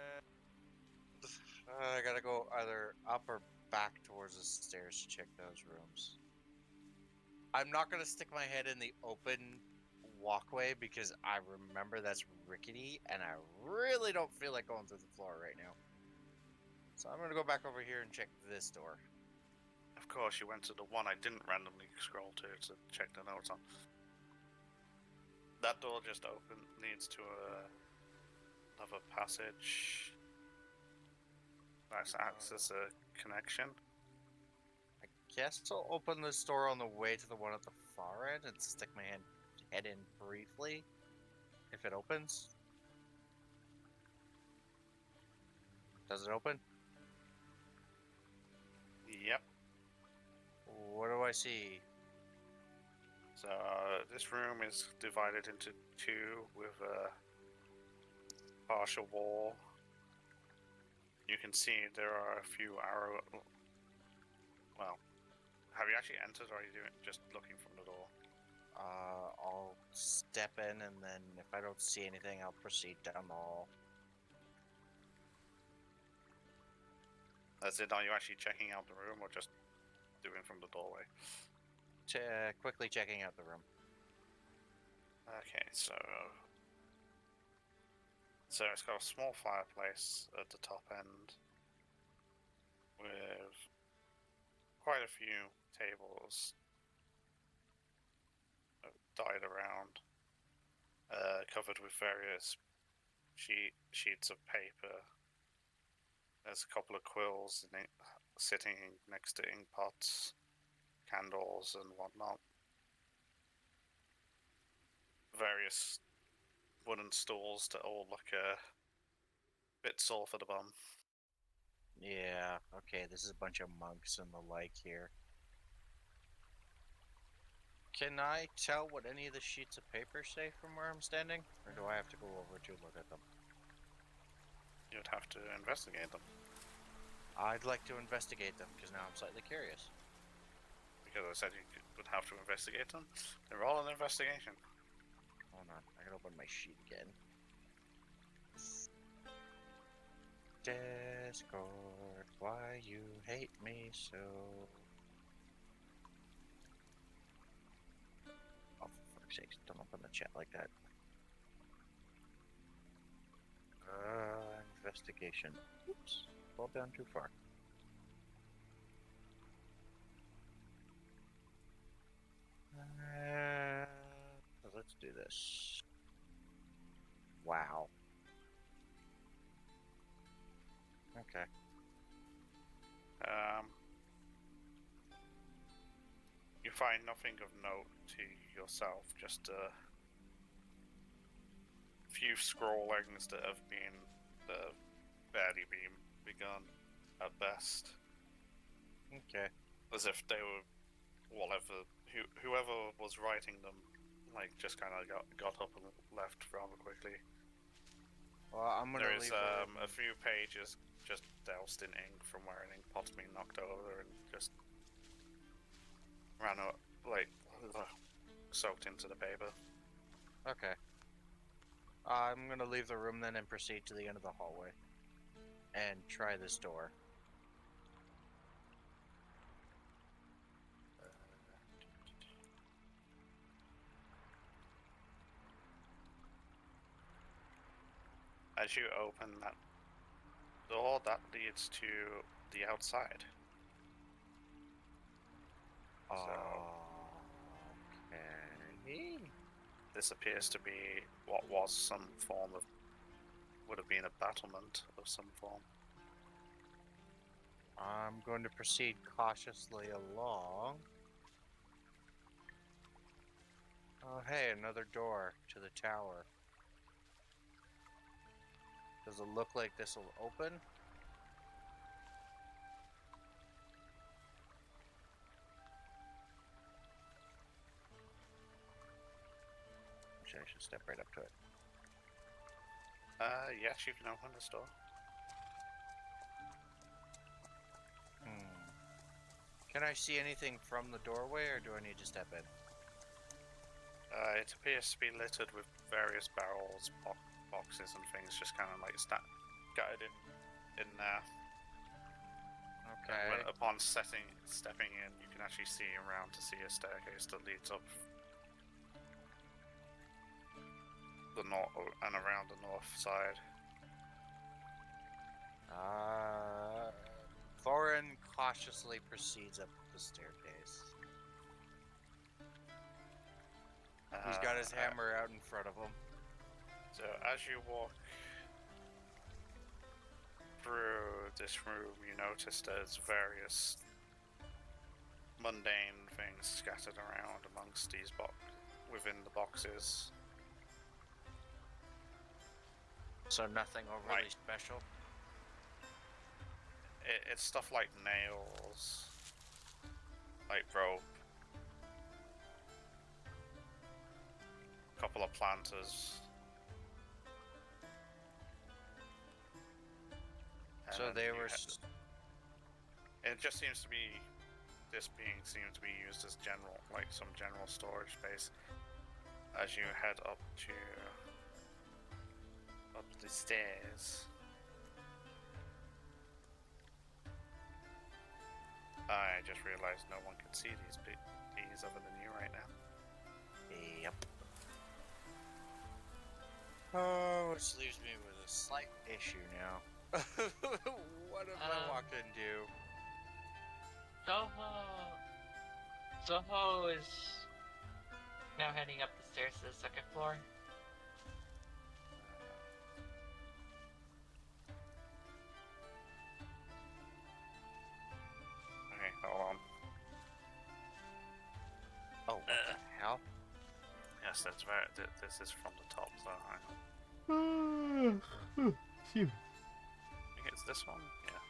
I gotta go either up or back towards the stairs to check those rooms. I'm not gonna stick my head in the open walkway because I remember that's rickety, and I really don't feel like going through the floor right now. So I'm gonna go back over here and check this door. Of course, you went to the one I didn't randomly scroll to check the notes on. That door just leads to another passage. That acts as a connection. I guess I'll open this door on the way to the one at the far end and stick my head in briefly. If it opens. Does it open? Yep. What do I see? So this room is divided into two with a partial wall. You can see there are a few arrow. Well, have you actually entered, or are you just looking from the door? I'll step in, and then if I don't see anything, I'll proceed down the hall. As in, are you actually checking out the room, or just doing from the doorway? Quickly checking out the room. Okay, so it's got a small fireplace at the top end with quite a few tables dotted around, covered with various sheets of paper. There's a couple of quills sitting next to ink pots, candles, and whatnot. Various wooden stools that all look a bit sore for the bum. Yeah, okay, this is a bunch of monks and the like here. Can I tell what any of the sheets of paper say from where I'm standing? Or do I have to go over to look at them? You'd have to investigate them. I'd like to investigate them, because now I'm slightly curious. Because I said you would have to investigate them. They're all an investigation. Hold on, I can open my sheet again. Discord, why you hate me so? Oh, for fuck's sake, don't open the chat like that. Investigation. Oops, fall down too far. Let's do this. Wow. Okay. You find nothing of note to yourself, just a few scrollings that have barely been begun at best. Okay. As if they were whoever was writing them, like, just kind of got up and left rather quickly. Well, I'm gonna There is leave a few pages just doused in ink from where an ink pot's been knocked over and just ran out, like, soaked into the paper. Okay. I'm gonna leave the room then and proceed to the end of the hallway. And try this door. As you open that door, that leads to the outside. So This appears to be what was some form of, would have been a battlement of some form. I'm going to proceed cautiously along. Oh, hey, another door to the tower. Does it look like this will open? Actually, I should step right up to it. Yes, you can open this door. Can I see anything from the doorway, or do I need to step in? It appears to be littered with various barrels, boxes, and things, just kind of like scattered in there. Okay. When, upon stepping in, you can actually see around to see a staircase that leads up the north and around the north side. Thorin cautiously proceeds up the staircase. He's got his hammer out in front of him. So as you walk through this room, you notice there's various mundane things scattered around amongst these within the boxes. So nothing overly Right. special. It's stuff like nails, like rope, a couple of planters. And So then they you were. It just seems to be, this being seems to be used as general, like some general storage space. As you head up the stairs. I just realized no one can see these other than you right now. Yep. Oh, which leaves me with a slight issue now. What have I walked into? Soho is now heading up the stairs to the second floor. Okay, hold on. Oh, what the hell? Yes, that's very. This is from the top, so hang on. Phew. I think it's this one. Yeah.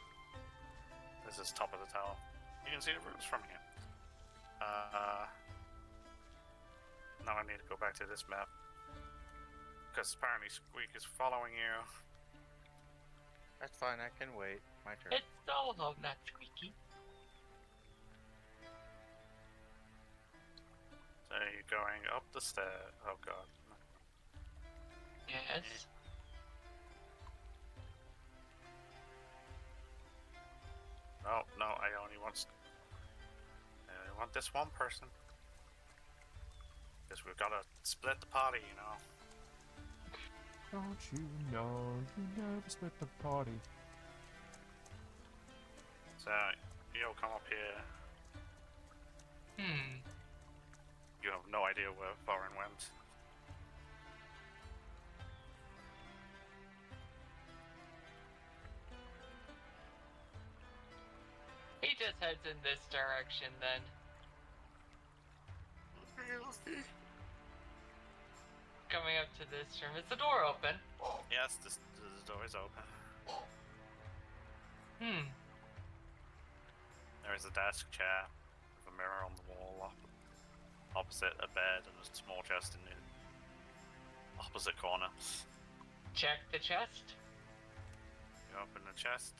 This is top of the tower. You can see the rooms from here. Now I need to go back to this map because apparently Squeak is following you. That's fine, I can wait. My turn. It's Soho, not Squeaky. So you're going up the stair. Oh god. Yes. No, I only want this one person. Because we've got to split the party, you know. Don't you know you never split the party? So you'll come up here. You have no idea where Thorin went. He just heads in this direction then. Coming up to this room. Is the door open? Yes, the door is open. There is a desk chair with a mirror on the wall opposite a bed and a small chest in the opposite corner. Check the chest. You open the chest.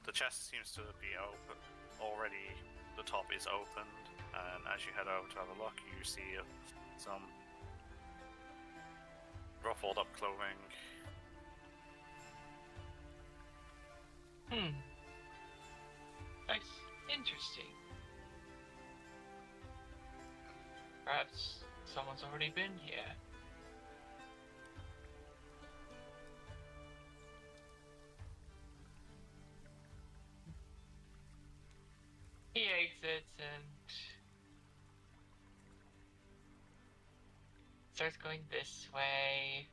The chest seems to be open already. The top is opened, and as you head over to have a look, you see some ruffled up clothing. Nice. Interesting. Perhaps someone's already been here. He exits and starts going this way.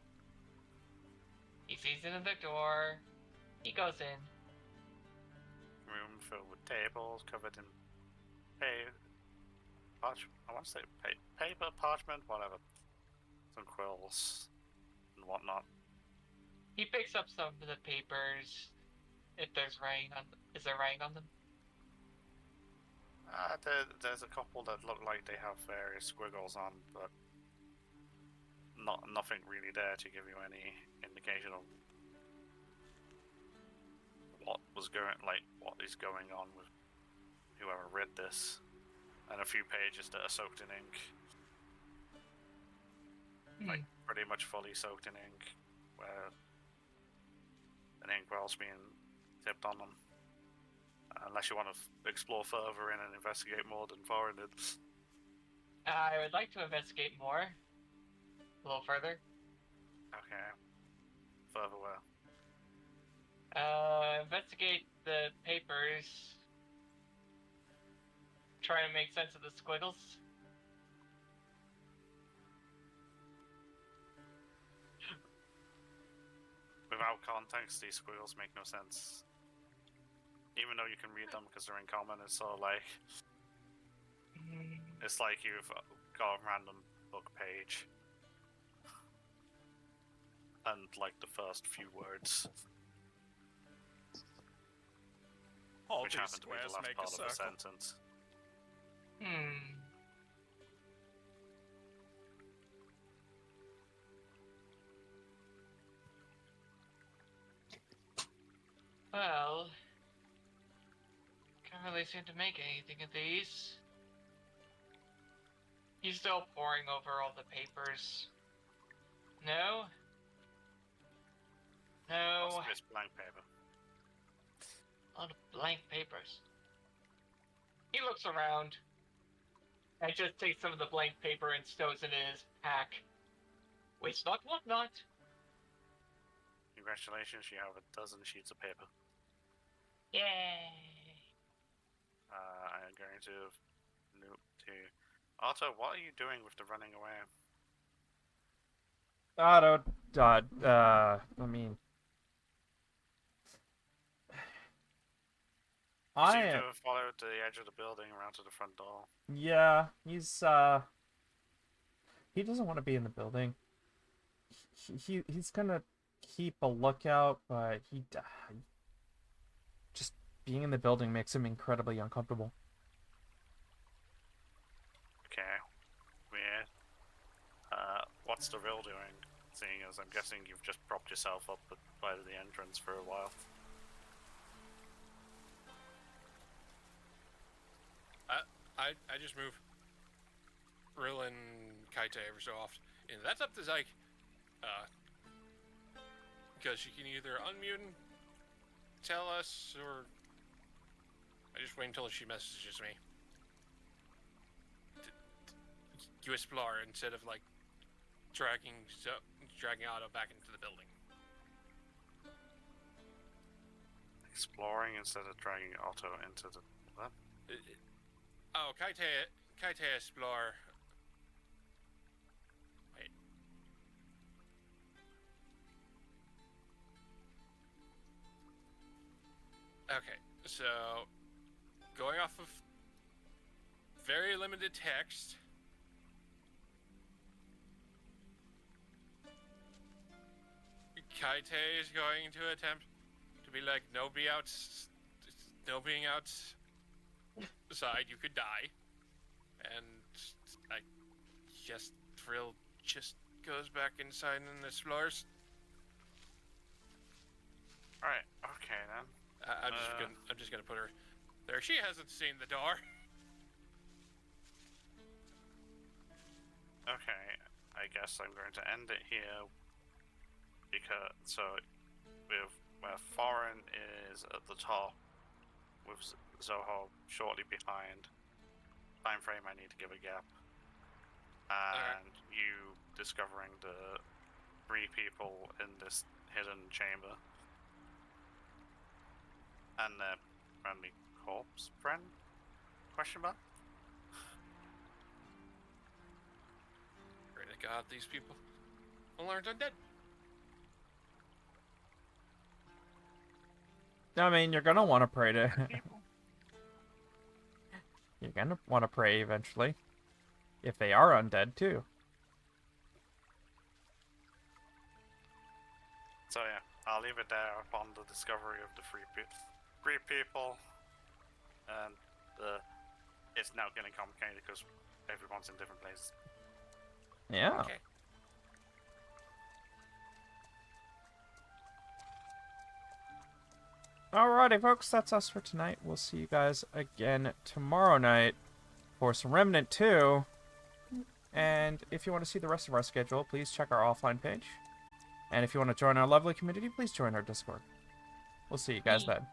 He sees another door. He goes in. Room filled with tables covered in I want to say paper, parchment, whatever. Some quills and whatnot. He picks up some of the papers. If there's writing on, is there writing on them? There's a couple that look like they have various squiggles on, but nothing really there to give you any indication of what is going on with whoever read this, and a few pages that are soaked in ink, like pretty much fully soaked in ink, where an inkwell's being tipped on them. Unless you want to explore further in and investigate more than Thorin did. I would like to investigate more. A little further. Okay. Further where? Investigate the papers. Try to make sense of the squiggles. Without context, these squiggles make no sense. Even though you can read them because they're in common, it's sort of like... It's like you've got a random book page. And like the first few words. All which these happen to be the squares last make part a of the circle. sentence. Well, can't really seem to make anything of these. He's still poring over all the papers. No? No. Most of it's blank paper. A lot of blank papers. He looks around and just takes some of the blank paper and stows it in his pack. Waste not, want not. Congratulations, you have a dozen sheets of paper. Yay! I'm going to loop to... Otto, what are you doing with the running away? I mean... You I seem to am... have followed the edge of the building around to the front door. Yeah, he's, he doesn't want to be in the building. He's gonna keep a lookout, but just being in the building makes him incredibly uncomfortable. Okay. Weird. What's the real doing? Seeing as I'm guessing you've just propped yourself up by the entrance for a while. I just move Rill and Kaite ever so often. And that's up to Zyke. Because she can either unmute and tell us, or I just wait until she messages me. You explore instead of like dragging Otto back into the building. Exploring instead of dragging Otto into the... What? Oh, Kaite explore. Wait. Okay, so going off of very limited text. Kaite is going to attempt to be like, no being outside, you could die. And I guess Frill just goes back inside and explores. Alright, okay then. I'm just gonna put her there. She hasn't seen the door. Okay, I guess I'm going to end it here. Because, with where Thorin is at the top, with Zoho shortly behind, time frame I need to give a gap. And you discovering the 3 people in this hidden chamber. And their friendly corpse friend? Question mark? Really? god, these people aren't undead. I mean, you're gonna want to pray to. You're gonna want to pray eventually, if they are undead too. So yeah, I'll leave it there upon the discovery of the three people, and it's now getting complicated because everyone's in different places. Yeah. Okay. Alrighty, folks, that's us for tonight. We'll see you guys again tomorrow night for some Remnant 2. And if you want to see the rest of our schedule, please check our offline page. And if you want to join our lovely community, please join our Discord. We'll see you guys then.